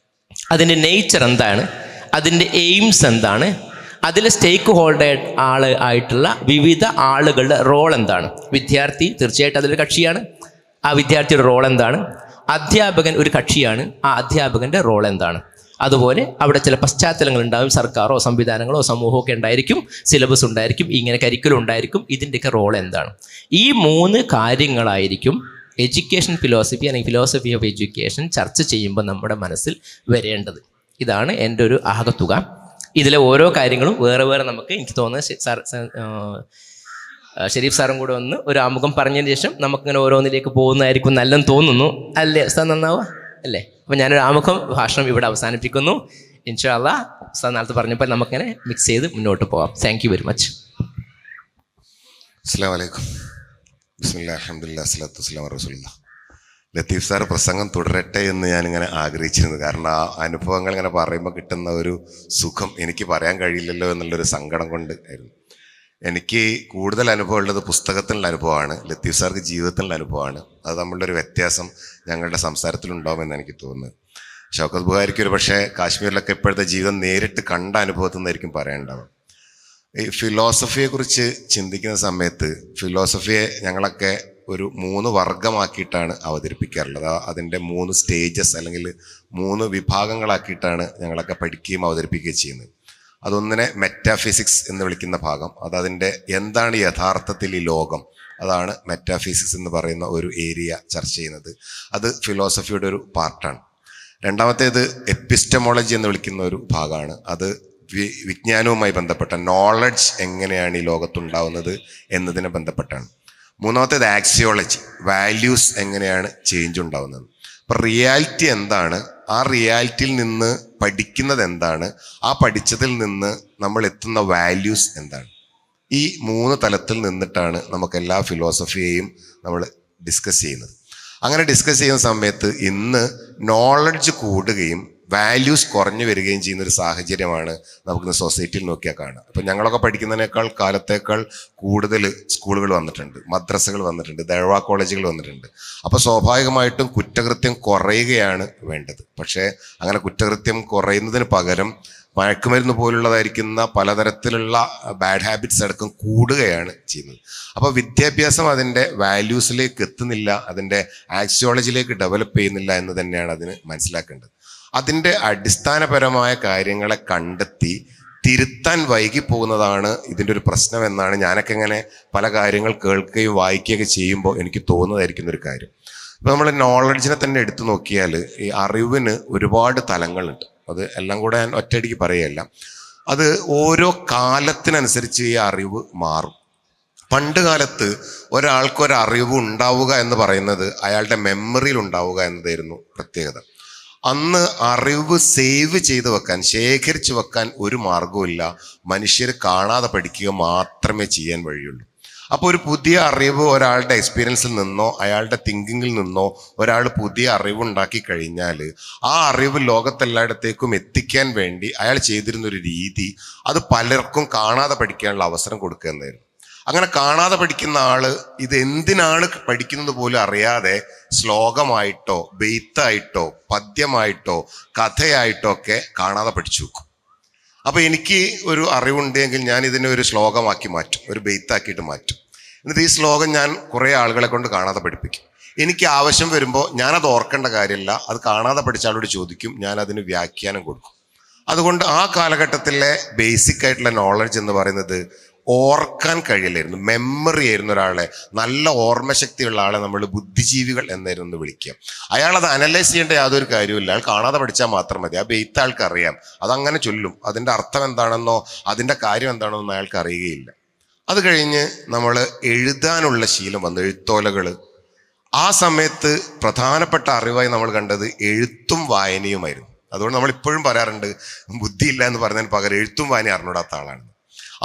അതിൻ്റെ നേച്ചർ എന്താണ്, അതിൻ്റെ എയിംസ് എന്താണ്, അതിൽ സ്റ്റേക്ക് ഹോൾഡർ ആയിട്ടുള്ള വിവിധ ആളുകളുടെ റോൾ എന്താണ്. വിദ്യാർത്ഥി തീർച്ചയായിട്ടും അതിലൊരു കക്ഷിയാണ്, ആ വിദ്യാർത്ഥിയുടെ റോൾ എന്താണ്. അധ്യാപകൻ ഒരു കക്ഷിയാണ്, ആ അധ്യാപകൻ്റെ റോൾ എന്താണ്. അതുപോലെ അവിടെ ചില പശ്ചാത്തലങ്ങൾ ഉണ്ടാകും, സർക്കാരോ സംവിധാനങ്ങളോ സമൂഹമോ ഒക്കെ ഉണ്ടായിരിക്കും, സിലബസ് ഉണ്ടായിരിക്കും, ഇങ്ങനെ കരിക്കുലം ഉണ്ടായിരിക്കും. ഇതിൻ്റെയൊക്കെ റോൾ എന്താണ്. ഈ 3 കാര്യങ്ങളായിരിക്കും എഡ്യൂക്കേഷൻ ഫിലോസഫി അല്ലെങ്കിൽ ഫിലോസഫി ഓഫ് എഡ്യൂക്കേഷൻ ചർച്ച ചെയ്യുമ്പോൾ നമ്മുടെ മനസ്സിൽ വരേണ്ടത്. ഇതാണ് എൻ്റെ ഒരു ആകത്തുക. ഇതിലെ ഓരോ കാര്യങ്ങളും വേറെ വേറെ നമുക്ക്, എനിക്ക് തോന്നുന്നത് ഷെരീഫ് സാറും കൂടെ ഒന്ന് ഒരു ആമുഖം പറഞ്ഞതിന് ശേഷം നമുക്കിങ്ങനെ ഓരോന്നിലേക്ക് പോകുന്നതായിരിക്കും നല്ലെന്ന് തോന്നുന്നു. അല്ലേ ഉസ്താദ്, നന്നാവുക അല്ലേ? അപ്പം ഞാനൊരു ആമുഖം ഭാഷണം ഇവിടെ അവസാനിപ്പിക്കുന്നു. ഇൻഷാ അല്ലാഹ് ഉസ്താദ് നേരത്തെ പറഞ്ഞപ്പോൾ നമുക്കിങ്ങനെ മിക്സ് ചെയ്ത് മുന്നോട്ട് പോകാം. Thank you very much. അസ്സലാമു അലൈക്കും. ബിസ്മില്ലാഹിർ അൽഹംദുലില്ലാഹി സ്വല്ലല്ലാഹു അലൈഹി വസല്ലം. ലത്തീഫ് സാർ പ്രസംഗം തുടരട്ടെ എന്ന് ഞാനിങ്ങനെ ആഗ്രഹിച്ചിരുന്നു. കാരണം ആ അനുഭവങ്ങൾ ഇങ്ങനെ പറയുമ്പോൾ കിട്ടുന്ന ഒരു സുഖം എനിക്ക് പറയാൻ കഴിയില്ലല്ലോ എന്നുള്ളൊരു സങ്കടം കൊണ്ട് ആയിരുന്നു. എനിക്ക് കൂടുതൽ അനുഭവമുള്ളത് പുസ്തകത്തിലുള്ള അനുഭവമാണ്, ലത്തീഫ് സാർക്ക് ജീവിതത്തിലുള്ള അനുഭവമാണ്. അത് നമ്മളുടെ ഒരു വ്യത്യാസം ഞങ്ങളുടെ സംസാരത്തിലുണ്ടാവുമെന്ന് എനിക്ക് തോന്നുന്നത്. ഷൗക്കത്ത് ബുഖാരിക്ക് ഒരു പക്ഷേ കാശ്മീരിലൊക്കെ ഇപ്പോഴത്തെ ജീവിതം നേരിട്ട് കണ്ട അനുഭവത്തിൽ നിന്നായിരിക്കും പറയാനുണ്ടാവുക. ഈ ഫിലോസഫിയെക്കുറിച്ച് ചിന്തിക്കുന്ന സമയത്ത് ഫിലോസഫിയെ ഞങ്ങളൊക്കെ ഒരു 3 വർഗമാക്കിയിട്ടാണ് അവതരിപ്പിക്കാറുള്ളത്. അതിൻ്റെ 3 സ്റ്റേജസ് അല്ലെങ്കിൽ 3 വിഭാഗങ്ങളാക്കിയിട്ടാണ് ഞങ്ങളൊക്കെ പഠിക്കുകയും അവതരിപ്പിക്കുകയും ചെയ്യുന്നത്. അതൊന്നിനെ മെറ്റാഫിസിക്സ് എന്ന് വിളിക്കുന്ന ഭാഗം, അതതിൻ്റെ എന്താണ് യഥാർത്ഥത്തിൽ ഈ ലോകം, അതാണ് മെറ്റാഫിസിക്സ് എന്ന് പറയുന്ന ഒരു ഏരിയ ചർച്ച ചെയ്യുന്നത്. അത് ഫിലോസഫിയുടെ ഒരു പാർട്ടാണ്. രണ്ടാമത്തേത് എപ്പിസ്റ്റമോളജി എന്ന് വിളിക്കുന്ന ഒരു ഭാഗമാണ്. അത് വിജ്ഞാനവുമായി ബന്ധപ്പെട്ട നോളജ് എങ്ങനെയാണ് ഈ ലോകത്തുണ്ടാവുന്നത് എന്നതിനെ ബന്ധപ്പെട്ടാണ്. മൂന്നാമത്തേത് ആക്സിയോളജി, വാല്യൂസ് എങ്ങനെയാണ് ചേഞ്ച് ഉണ്ടാവുന്നത്. അപ്പം റിയാലിറ്റി എന്താണ്, ആ റിയാലിറ്റിയിൽ നിന്ന് പഠിക്കുന്നത് എന്താണ്, ആ പഠിച്ചതിൽ നിന്ന് നമ്മൾ എത്തുന്ന വാല്യൂസ് എന്താണ്, ഈ 3 തലത്തിൽ നിന്നിട്ടാണ് നമുക്ക് എല്ലാ ഫിലോസഫിയെയും നമ്മൾ ഡിസ്കസ് ചെയ്യുന്നത്. അങ്ങനെ ഡിസ്കസ് ചെയ്യുന്ന സമയത്ത് ഇന്ന് നോളജ് കൂടുകയും വാല്യൂസ് കുറഞ്ഞു വരികയും ചെയ്യുന്ന ഒരു സാഹചര്യമാണ് നമുക്കിന്ന് സൊസൈറ്റിയിൽ നോക്കിയാൽ കാണാം. ഇപ്പം ഞങ്ങളൊക്കെ പഠിക്കുന്നതിനേക്കാൾ കാലത്തേക്കാൾ കൂടുതൽ സ്കൂളുകൾ വന്നിട്ടുണ്ട്, മദ്രസകൾ വന്നിട്ടുണ്ട്, ദഅ്വാ കോളേജുകൾ വന്നിട്ടുണ്ട്. അപ്പോൾ സ്വാഭാവികമായിട്ടും കുറ്റകൃത്യം കുറയുകയാണ് വേണ്ടത്. പക്ഷേ അങ്ങനെ കുറ്റകൃത്യം കുറയുന്നതിന് പകരം മയക്കുമരുന്ന് പോലുള്ളതായിരിക്കുന്ന പലതരത്തിലുള്ള ബാഡ് ഹാബിറ്റ്സ് അടക്കം കൂടുകയാണ് ചെയ്യുന്നത്. അപ്പോൾ വിദ്യാഭ്യാസം അതിൻ്റെ വാല്യൂസിലേക്ക് എത്തുന്നില്ല, അതിൻ്റെ ആക്സിയോളജിയിലേക്ക് ഡെവലപ്പ് ചെയ്യുന്നില്ല എന്ന് തന്നെയാണ് അതിന് മനസ്സിലാക്കേണ്ടത്. അതിൻ്റെ അടിസ്ഥാനപരമായ കാര്യങ്ങളെ കണ്ടെത്തി തിരുത്താൻ വൈകിപ്പോകുന്നതാണ് ഇതിൻ്റെ ഒരു പ്രശ്നം എന്നാണ് ഞാനൊക്കെ ഇങ്ങനെ പല കാര്യങ്ങൾ കേൾക്കുകയും വായിക്കുകയൊക്കെ ചെയ്യുമ്പോൾ എനിക്ക് തോന്നുന്നതായിരിക്കുന്ന ഒരു കാര്യം. ഇപ്പോൾ നമ്മൾ നോളജിനെ തന്നെ എടുത്തു നോക്കിയാൽ ഈ അറിവിന് ഒരുപാട് തലങ്ങളുണ്ട്. അത് എല്ലാം കൂടെ ഞാൻ ഒറ്റയടിക്ക് പറയുകയല്ല. അത് ഓരോ കാലത്തിനനുസരിച്ച് ഈ അറിവ് മാറും. പണ്ട് കാലത്ത് ഒരാൾക്കൊരറിവ് ഉണ്ടാവുക എന്ന് പറയുന്നത് അയാളുടെ മെമ്മറിയിൽ ഉണ്ടാവുക എന്നതായിരുന്നു പ്രത്യേകത. അന്ന് അറിവ് സേവ് ചെയ്ത് വെക്കാൻ, ശേഖരിച്ചു വെക്കാൻ ഒരു മാർഗവുമില്ല. മനുഷ്യർ കാണാതെ പഠിക്കുക മാത്രമേ ചെയ്യാൻ വഴിയുള്ളൂ. അപ്പോൾ ഒരു പുതിയ അറിവ് ഒരാളുടെ എക്സ്പീരിയൻസിൽ നിന്നോ അയാളുടെ തിങ്കിങ്ങിൽ നിന്നോ ഒരാൾ പുതിയ അറിവുണ്ടാക്കി കഴിഞ്ഞാൽ ആ അറിവ് ലോകത്തെല്ലായിടത്തേക്കും എത്തിക്കാൻ വേണ്ടി അയാൾ ചെയ്തിരുന്നൊരു രീതി, അത് പലർക്കും കാണാതെ പഠിക്കാനുള്ള അവസരം കൊടുക്കുക എന്നായിരുന്നു. അങ്ങനെ കാണാതെ പഠിക്കുന്ന ആള് ഇത് എന്തിനാണ് പഠിക്കുന്നത് പോലും അറിയാതെ ശ്ലോകമായിട്ടോ ബെയ്ത്തായിട്ടോ പദ്യമായിട്ടോ കഥയായിട്ടോ ഒക്കെ കാണാതെ പഠിച്ചു വെക്കും. അപ്പൊ എനിക്ക് ഒരു അറിവുണ്ടെങ്കിൽ ഞാൻ ഇതിനെ ഒരു ശ്ലോകമാക്കി മാറ്റും, ഒരു ബെയ്ത്താക്കിയിട്ട് മാറ്റും. എന്നിട്ട് ഈ ശ്ലോകം ഞാൻ കുറേ ആളുകളെ കൊണ്ട് കാണാതെ പഠിപ്പിക്കും. എനിക്ക് ആവശ്യം വരുമ്പോൾ ഞാനത് ഓർക്കേണ്ട കാര്യമില്ല, അത് കാണാതെ പഠിച്ച ആളോട് ചോദിക്കും, ഞാൻ അതിന് വ്യാഖ്യാനം കൊടുക്കും. അതുകൊണ്ട് ആ കാലഘട്ടത്തിലെ ബേസിക് ആയിട്ടുള്ള നോളജ് എന്ന് പറയുന്നത് ഓർക്കാൻ കഴിയില്ലായിരുന്നു, മെമ്മറി ആയിരുന്നു. ഒരാളെ, നല്ല ഓർമ്മശക്തിയുള്ള ആളെ നമ്മൾ ബുദ്ധിജീവികൾ എന്നായിരുന്നു വിളിക്കുക. അയാളത് അനലൈസ് ചെയ്യേണ്ട യാതൊരു കാര്യമില്ല, അയാൾ കാണാതെ പഠിച്ചാൽ മാത്രം മതി. ആ ബെയ്ത്ത് ആൾക്ക് അറിയാം, അതങ്ങനെ ചൊല്ലും. അതിൻ്റെ അർത്ഥം എന്താണെന്നോ അതിൻ്റെ കാര്യം എന്താണെന്നോ അയാൾക്ക് അറിയുകയില്ല. അത് കഴിഞ്ഞ് നമ്മൾ എഴുതാനുള്ള ശീലം വന്നു, എഴുത്തോലകൾ. ആ സമയത്ത് പ്രധാനപ്പെട്ട അറിവായി നമ്മൾ കണ്ടത് എഴുത്തും വായനയുമായിരുന്നു. അതുകൊണ്ട് നമ്മൾ ഇപ്പോഴും പറയാറുണ്ട്, ബുദ്ധിയില്ല എന്ന് പറഞ്ഞതിന് പകരം എഴുത്തും വായന അറിഞ്ഞൂടാത്ത ആളാണ്.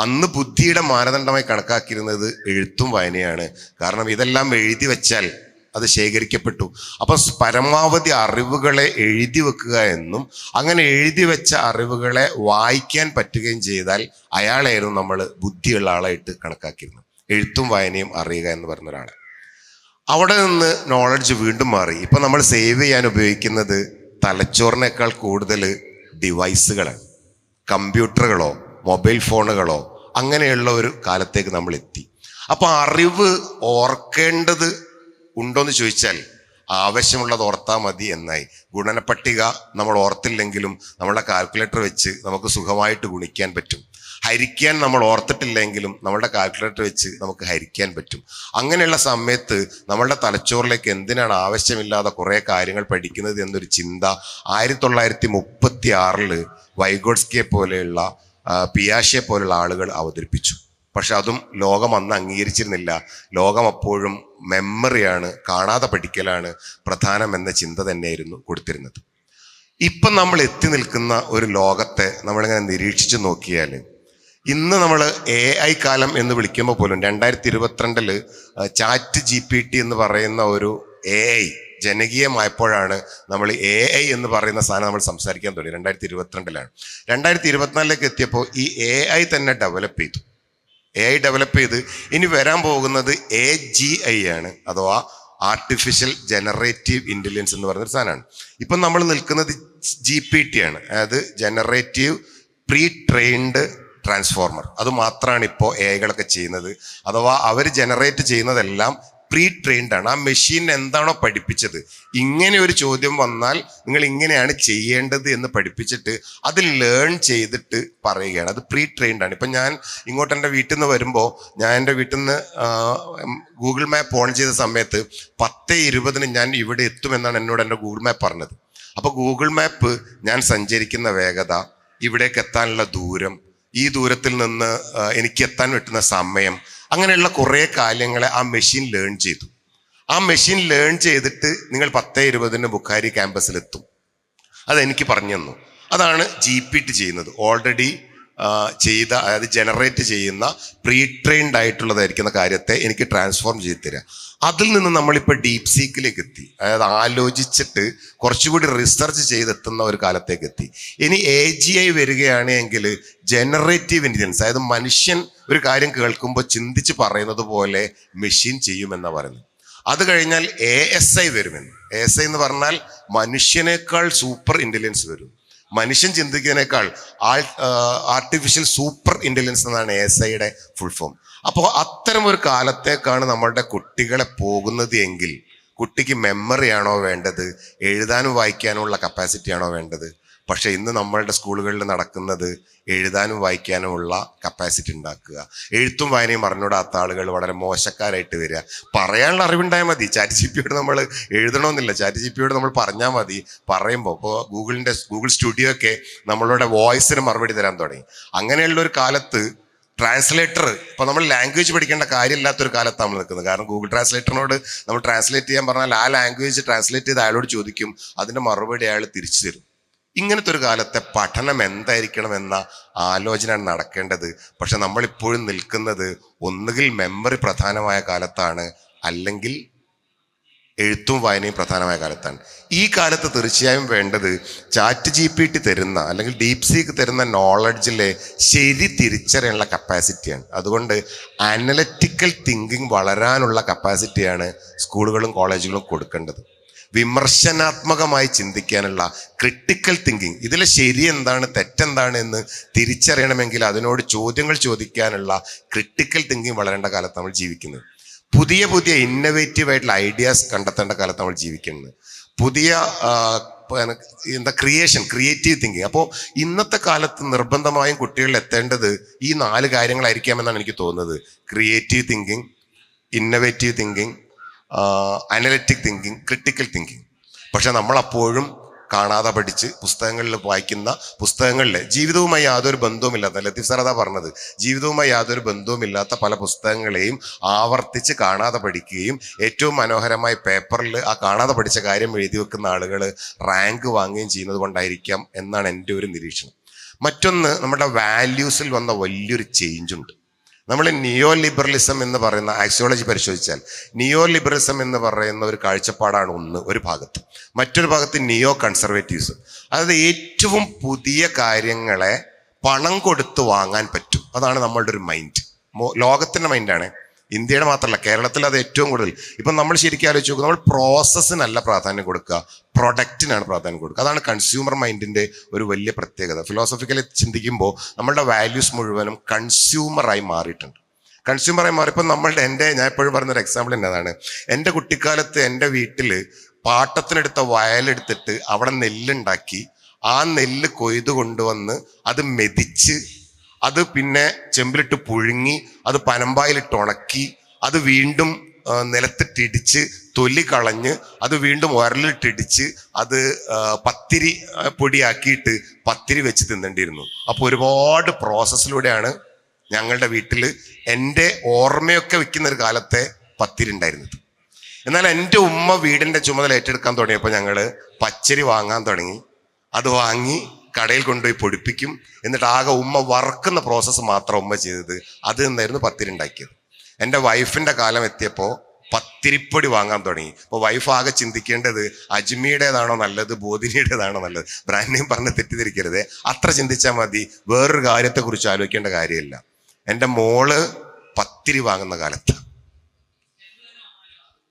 അന്ന് ബുദ്ധിയുടെ മാനദണ്ഡമായി കണക്കാക്കിയിരുന്നത് എഴുത്തും വായനയാണ്. കാരണം ഇതെല്ലാം എഴുതി വെച്ചാൽ അത് ശേഖരിക്കപ്പെട്ടു. അപ്പം പരമാവധി അറിവുകളെ എഴുതി വെക്കുക എന്നും അങ്ങനെ എഴുതി വെച്ച അറിവുകളെ വായിക്കാൻ പറ്റുകയും ചെയ്താൽ അയാളായിരുന്നു നമ്മൾ ബുദ്ധിയുള്ള ആളായിട്ട് കണക്കാക്കിയിരുന്നത്. എഴുത്തും വായനയും അറിയുക എന്ന് പറഞ്ഞ ഒരാളെ. അവിടെ നിന്ന് നോളജ് വീണ്ടും മാറി. ഇപ്പം നമ്മൾ സേവ് ചെയ്യാൻ ഉപയോഗിക്കുന്നത് തലച്ചോറിനേക്കാൾ കൂടുതൽ ഡിവൈസുകളാണ്. കമ്പ്യൂട്ടറുകളോ മൊബൈൽ ഫോണുകളോ അങ്ങനെയുള്ള ഒരു കാലത്തേക്ക് നമ്മൾ എത്തി. അപ്പൊ അറിവ് ഓർക്കേണ്ടത് ഉണ്ടോയെന്ന് ചോദിച്ചാൽ ആവശ്യമുള്ളത് ഓർത്താൽ മതി എന്നായി. ഗുണനപ്പട്ടിക നമ്മൾ ഓർത്തില്ലെങ്കിലും നമ്മളുടെ കാൽക്കുലേറ്റർ വെച്ച് നമുക്ക് സുഖമായിട്ട് ഗുണിക്കാൻ പറ്റും. ഹരിക്കാൻ നമ്മൾ ഓർത്തിട്ടില്ലെങ്കിലും നമ്മളുടെ കാൽക്കുലേറ്റർ വെച്ച് നമുക്ക് ഹരിക്കാൻ പറ്റും. അങ്ങനെയുള്ള സമയത്ത് നമ്മളുടെ തലച്ചോറിലേക്ക് എന്തിനാണ് ആവശ്യമില്ലാതെ കുറേ കാര്യങ്ങൾ പഠിക്കുന്നത് എന്നൊരു ചിന്ത 1936 വൈഗോട്സ്കിയെ പോലെയുള്ള പിയാഷെ പോലുള്ള ആളുകൾ അവതരിപ്പിച്ചു. പക്ഷെ അതും ലോകം അന്ന് അംഗീകരിച്ചിരുന്നില്ല. ലോകം അപ്പോഴും മെമ്മറിയാണ്, കാണാതെ പഠിക്കലാണ് പ്രധാനം എന്ന ചിന്ത തന്നെയായിരുന്നു കൊടുത്തിരുന്നത്. ഇപ്പം നമ്മൾ എത്തി നിൽക്കുന്ന ഒരു ലോകത്തെ നമ്മളിങ്ങനെ നിരീക്ഷിച്ചു നോക്കിയാൽ, ഇന്ന് നമ്മൾ AI കാലം എന്ന് വിളിക്കുമ്പോൾ പോലും 2022 ചാറ്റ് GPT എന്ന് പറയുന്ന ഒരു AI ജനകീയമായപ്പോഴാണ് നമ്മൾ AI എന്ന് പറയുന്ന സാധനം നമ്മൾ സംസാരിക്കാൻ തുടങ്ങി. 2022 2024 എത്തിയപ്പോൾ ഈ AI തന്നെ ഡെവലപ്പ് ചെയ്തു. AI ഡെവലപ്പ് ചെയ്ത് ഇനി വരാൻ പോകുന്നത് AGI ആണ്, അഥവാ ആർട്ടിഫിഷ്യൽ ജനറേറ്റീവ് ഇൻ്റലിജൻസ് എന്ന് പറയുന്നൊരു സാധനമാണ്. ഇപ്പം നമ്മൾ നിൽക്കുന്നത് GPT ആണ്, അതായത് ജനറേറ്റീവ് പ്രീ ട്രെയിൻഡ് ട്രാൻസ്ഫോർമർ. അത് മാത്രമാണ് ഇപ്പോൾ AI-കളൊക്കെ ചെയ്യുന്നത്. അഥവാ അവർ ജനറേറ്റ് ചെയ്യുന്നതെല്ലാം പ്രീ ട്രെയിൻഡ് ആണ്. ആ മെഷീൻ എന്താണോ പഠിപ്പിച്ചത്, ഇങ്ങനെ ഒരു ചോദ്യം വന്നാൽ നിങ്ങൾ ഇങ്ങനെയാണ് ചെയ്യേണ്ടത് എന്ന് പഠിപ്പിച്ചിട്ട് അത് ലേൺ ചെയ്തിട്ട് പറയുകയാണ്. അത് പ്രീ ട്രെയിൻഡ് ആണ്. ഇപ്പം ഞാൻ ഇങ്ങോട്ട് എൻ്റെ വീട്ടിൽ നിന്ന് വരുമ്പോൾ, ഞാൻ എൻ്റെ വീട്ടിൽ നിന്ന് ഗൂഗിൾ മാപ്പ് ഓൺ ചെയ്ത സമയത്ത് 10:20 ഞാൻ ഇവിടെ എത്തുമെന്നാണ് എന്നോട് എൻ്റെ ഗൂഗിൾ മാപ്പ് പറഞ്ഞത്. അപ്പോൾ ഗൂഗിൾ മാപ്പ് ഞാൻ സഞ്ചരിക്കുന്ന വേഗത, ഇവിടേക്ക് എത്താനുള്ള ദൂരം, ഈ ദൂരത്തിൽ നിന്ന് എനിക്ക് എത്താൻ പറ്റുന്ന സമയം, അങ്ങനെയുള്ള കുറേ കാര്യങ്ങളെ ആ മെഷീൻ ലേൺ ചെയ്തു. ആ മെഷീൻ ലേൺ ചെയ്തിട്ട് നിങ്ങൾ 10:20 ബുഖാരി ക്യാമ്പസിലെത്തും. അതെനിക്ക് പറഞ്ഞു തന്നു. അതാണ് GPT ചെയ്യുന്നത്. ഓൾറെഡി ചെയ്ത, അതായത് ജനറേറ്റ് ചെയ്യുന്ന പ്രീ ട്രെയിൻഡ് ആയിട്ടുള്ളതായിരിക്കുന്ന കാര്യത്തെ എനിക്ക് ട്രാൻസ്ഫോം ചെയ്ത് തരിക. അതിൽ നിന്ന് നമ്മളിപ്പോൾ ഡീപ് സീക്കിലേക്ക് എത്തി, അതായത് ആലോചിച്ചിട്ട് കുറച്ചുകൂടി റിസർച്ച് ചെയ്തെത്തുന്ന ഒരു കാലത്തേക്ക് എത്തി. ഇനി AGI വരികയാണ് എങ്കിൽ ജനറേറ്റീവ് ഇൻ്റലിജൻസ്, അതായത് മനുഷ്യൻ ഒരു കാര്യം കേൾക്കുമ്പോൾ ചിന്തിച്ച് പറയുന്നത് പോലെ മെഷീൻ ചെയ്യുമെന്നാണ് പറയുന്നത്. അത് കഴിഞ്ഞാൽ ASI വരുമെന്ന്. ASI എന്ന് പറഞ്ഞാൽ മനുഷ്യനേക്കാൾ സൂപ്പർ ഇൻ്റലിജൻസ് വരും. മനുഷ്യൻ ചിന്തിക്കുന്നതിനേക്കാൾ ആർട്ടിഫിഷ്യൽ സൂപ്പർ ഇൻ്റലിജൻസ് എന്നാണ് ASIയുടെ ഫുൾ ഫോം. അപ്പോൾ അത്തരം ഒരു കാലത്തേക്കാണ് നമ്മളുടെ കുട്ടികളെ പോകുന്നത് എങ്കിൽ കുട്ടിക്ക് മെമ്മറി ആണോ വേണ്ടത്, എഴുതാനും വായിക്കാനുമുള്ള കപ്പാസിറ്റി ആണോ വേണ്ടത്? പക്ഷെ ഇന്ന് നമ്മളുടെ സ്കൂളുകളിൽ നടക്കുന്നത് എഴുതാനും വായിക്കാനുമുള്ള കപ്പാസിറ്റി ഉണ്ടാക്കുക. എഴുത്തും വായനയും അറിഞ്ഞൂടാത്ത ആളുകൾ വളരെ മോശക്കാരായിട്ട് വരിക. പറയാനുള്ള അറിവുണ്ടായാൽ മതി. ChatGPT നമ്മൾ എഴുതണമെന്നില്ല, ChatGPT നമ്മൾ പറഞ്ഞാൽ മതി. പറയുമ്പോൾ ഇപ്പോൾ ഗൂഗിൾ സ്റ്റുഡിയോ ഒക്കെ നമ്മളുടെ വോയിസിന് മറുപടി തരാൻ തുടങ്ങി. അങ്ങനെയുള്ള ഒരു കാലത്ത് ട്രാൻസ്ലേറ്റർ, ഇപ്പോൾ നമ്മൾ ലാംഗ്വേജ് പഠിക്കേണ്ട കാര്യമില്ലാത്തൊരു കാലത്താണ് നമ്മൾ നിൽക്കുന്നത്. കാരണം ഗൂഗിൾ ട്രാൻസ്ലേറ്ററിനോട് നമ്മൾ ട്രാൻസ്ലേറ്റ് ചെയ്യാൻ പറഞ്ഞാൽ ആ ലാംഗ്വേജ് ട്രാൻസ്ലേറ്റ് ചെയ്ത് അയാളോട് ചോദിക്കും, അതിൻ്റെ മറുപടി അയാൾ തിരിച്ചു തരും. ഇങ്ങനത്തെ ഒരു കാലത്തെ പഠനം എന്തായിരിക്കണം എന്ന ആലോചനയാണ് നടക്കേണ്ടത്. പക്ഷെ നമ്മളിപ്പോഴും നിൽക്കുന്നത് ഒന്നുകിൽ മെമ്മറി പ്രധാനമായ കാലത്താണ്, അല്ലെങ്കിൽ എഴുത്തും വായനയും പ്രധാനമായ കാലത്താണ്. ഈ കാലത്ത് തീർച്ചയായും വേണ്ടത് ChatGPT തരുന്ന അല്ലെങ്കിൽ ഡീപ് സീക്ക് തരുന്ന നോളജിലെ ശരി തിരിച്ചറിയാനുള്ള കപ്പാസിറ്റിയാണ്. അതുകൊണ്ട് അനലറ്റിക്കൽ തിങ്കിങ് വളരാനുള്ള കപ്പാസിറ്റിയാണ് സ്കൂളുകളും കോളേജുകളും കൊടുക്കേണ്ടത്. വിമർശനാത്മകമായി ചിന്തിക്കാനുള്ള ക്രിട്ടിക്കൽ തിങ്കിങ്, ഇതിലെ ശരി എന്താണ് തെറ്റെന്താണ് എന്ന് തിരിച്ചറിയണമെങ്കിൽ അതിനോട് ചോദ്യങ്ങൾ ചോദിക്കാനുള്ള ക്രിട്ടിക്കൽ തിങ്കിങ് വളരേണ്ട കാലത്ത് നമ്മൾ ജീവിക്കുന്നത്. പുതിയ പുതിയ ഇന്നവേറ്റീവ് ആയിട്ടുള്ള ഐഡിയാസ് കണ്ടെത്തേണ്ട കാലത്ത് നമ്മൾ ജീവിക്കുന്നത്. പുതിയ ക്രിയേറ്റീവ് തിങ്കിങ്. അപ്പോൾ ഇന്നത്തെ കാലത്ത് നിർബന്ധമായും കുട്ടികളിൽ എത്തേണ്ടത് ഈ 4 കാര്യങ്ങളായിരിക്കാമെന്നാണ് എനിക്ക് തോന്നുന്നത്. Creative thinking, innovative thinking, analytic thinking, critical thinking. പക്ഷെ നമ്മളപ്പോഴും കാണാതെ പഠിച്ച് പുസ്തകങ്ങളിൽ വായിക്കുന്ന പുസ്തകങ്ങളിൽ ജീവിതവുമായി യാതൊരു ബന്ധവുമില്ലാത്ത, ലത്തീഫ് സാർ അതാ പറഞ്ഞത്, ജീവിതവുമായി യാതൊരു ബന്ധവുമില്ലാത്ത പല പുസ്തകങ്ങളെയും ആവർത്തിച്ച് കാണാതെ പഠിക്കുകയും ഏറ്റവും മനോഹരമായി പേപ്പറിൽ ആ കാണാതെ പഠിച്ച കാര്യം എഴുതി വെക്കുന്ന ആളുകൾ റാങ്ക് വാങ്ങുകയും ചെയ്യുന്നത് കൊണ്ടായിരിക്കാം എന്നാണ് എൻ്റെ ഒരു നിരീക്ഷണം. മറ്റൊന്ന്, നമ്മുടെ വാല്യൂസിൽ വന്ന വലിയൊരു ചേഞ്ചുണ്ട്. നമ്മൾ നിയോ ലിബറലിസം എന്ന് പറയുന്ന ആക്സിയോളജി പരിശോധിച്ചാൽ നിയോ ലിബറലിസം എന്ന് പറയുന്ന ഒരു കാഴ്ചപ്പാടാണ് ഒരു ഭാഗത്ത്. മറ്റൊരു ഭാഗത്ത് നിയോ കൺസർവേറ്റീവ്സ്. അതായത് ഏറ്റവും പുതിയ കാര്യങ്ങളെ പണം കൊടുത്ത് വാങ്ങാൻ പറ്റും. അതാണ് നമ്മളുടെ ഒരു മൈൻഡ്. ലോകത്തിൻ്റെ മൈൻഡാണ്, ഇന്ത്യയുടെ മാത്രമല്ല, കേരളത്തിൽ അത് ഏറ്റവും കൂടുതൽ. ഇപ്പം നമ്മൾ ശരിക്കും ആലോചിച്ച് നോക്കുക, നമ്മൾ പ്രോസസ്സിനല്ല പ്രാധാന്യം കൊടുക്കുക, പ്രൊഡക്റ്റിനാണ് പ്രാധാന്യം കൊടുക്കുക. അതാണ് കൺസ്യൂമർ മൈൻഡിൻ്റെ ഒരു വലിയ പ്രത്യേകത. ഫിലോസഫിക്കലി ചിന്തിക്കുമ്പോൾ നമ്മളുടെ വാല്യൂസ് മുഴുവനും കൺസ്യൂമറായി മാറിയിട്ടുണ്ട്. കൺസ്യൂമറായി മാറിയപ്പോൾ ഞാൻ എപ്പോഴും പറയുന്നൊരു എക്സാമ്പിൾ എന്നതാണ്, എൻ്റെ കുട്ടിക്കാലത്ത് എൻ്റെ വീട്ടിൽ പാട്ടത്തിനെടുത്ത വയലെടുത്തിട്ട് അവിടെ നെല്ലുണ്ടാക്കി, ആ നെല്ല് കൊയ്ത് കൊണ്ടുവന്ന് അത് മെതിച്ച്, അത് പിന്നെ ചെമ്പിലിട്ട് പുഴുങ്ങി, അത് പനമ്പായിലിട്ട് ഉണക്കി, അത് വീണ്ടും നിലത്തിട്ടിടിച്ച് തൊലി കളഞ്ഞ്, അത് വീണ്ടും ഉരലിട്ടിടിച്ച്, അത് പത്തിരി പൊടിയാക്കിയിട്ട് പത്തിരി വെച്ച് തിന്നേണ്ടിയിരുന്നു. അപ്പോൾ ഒരുപാട് പ്രോസസ്സിലൂടെയാണ് ഞങ്ങളുടെ വീട്ടിൽ എൻ്റെ ഓർമ്മയൊക്കെ വെക്കുന്ന ഒരു കാലത്തെ പത്തിരി ഉണ്ടായിരുന്നത്. എന്നാൽ എൻ്റെ ഉമ്മ വീടിൻ്റെ ചുമതല ഏറ്റെടുക്കാൻ തുടങ്ങിയപ്പോൾ ഞങ്ങൾ പച്ചരി വാങ്ങാൻ തുടങ്ങി. അത് വാങ്ങി കടയിൽ കൊണ്ടുപോയി പൊടിപ്പിക്കും. എന്നിട്ട് ആകെ ഉമ്മ വറക്കുന്ന പ്രോസസ്സ് മാത്രം ഉമ്മ ചെയ്തത്. അത് നിന്നായിരുന്നു പത്തിരി ഉണ്ടാക്കിയത്. എൻ്റെ വൈഫിൻ്റെ കാലം എത്തിയപ്പോൾ പത്തിരിപ്പൊടി വാങ്ങാൻ തുടങ്ങി. അപ്പോൾ വൈഫ് ആകെ ചിന്തിക്കേണ്ടത് അജ്മിയുടേതാണോ നല്ലത്, ബോധിനിയുടേതാണോ നല്ലത്. ബ്രാൻഡ് നെയിം പറഞ്ഞ് തെറ്റിദ്ധരിക്കരുത്. അത്ര ചിന്തിച്ചാൽ മതി, വേറൊരു കാര്യത്തെക്കുറിച്ച് ആലോചിക്കേണ്ട കാര്യമില്ല. എൻ്റെ മോള് പത്തിരി വാങ്ങുന്ന കാലത്ത്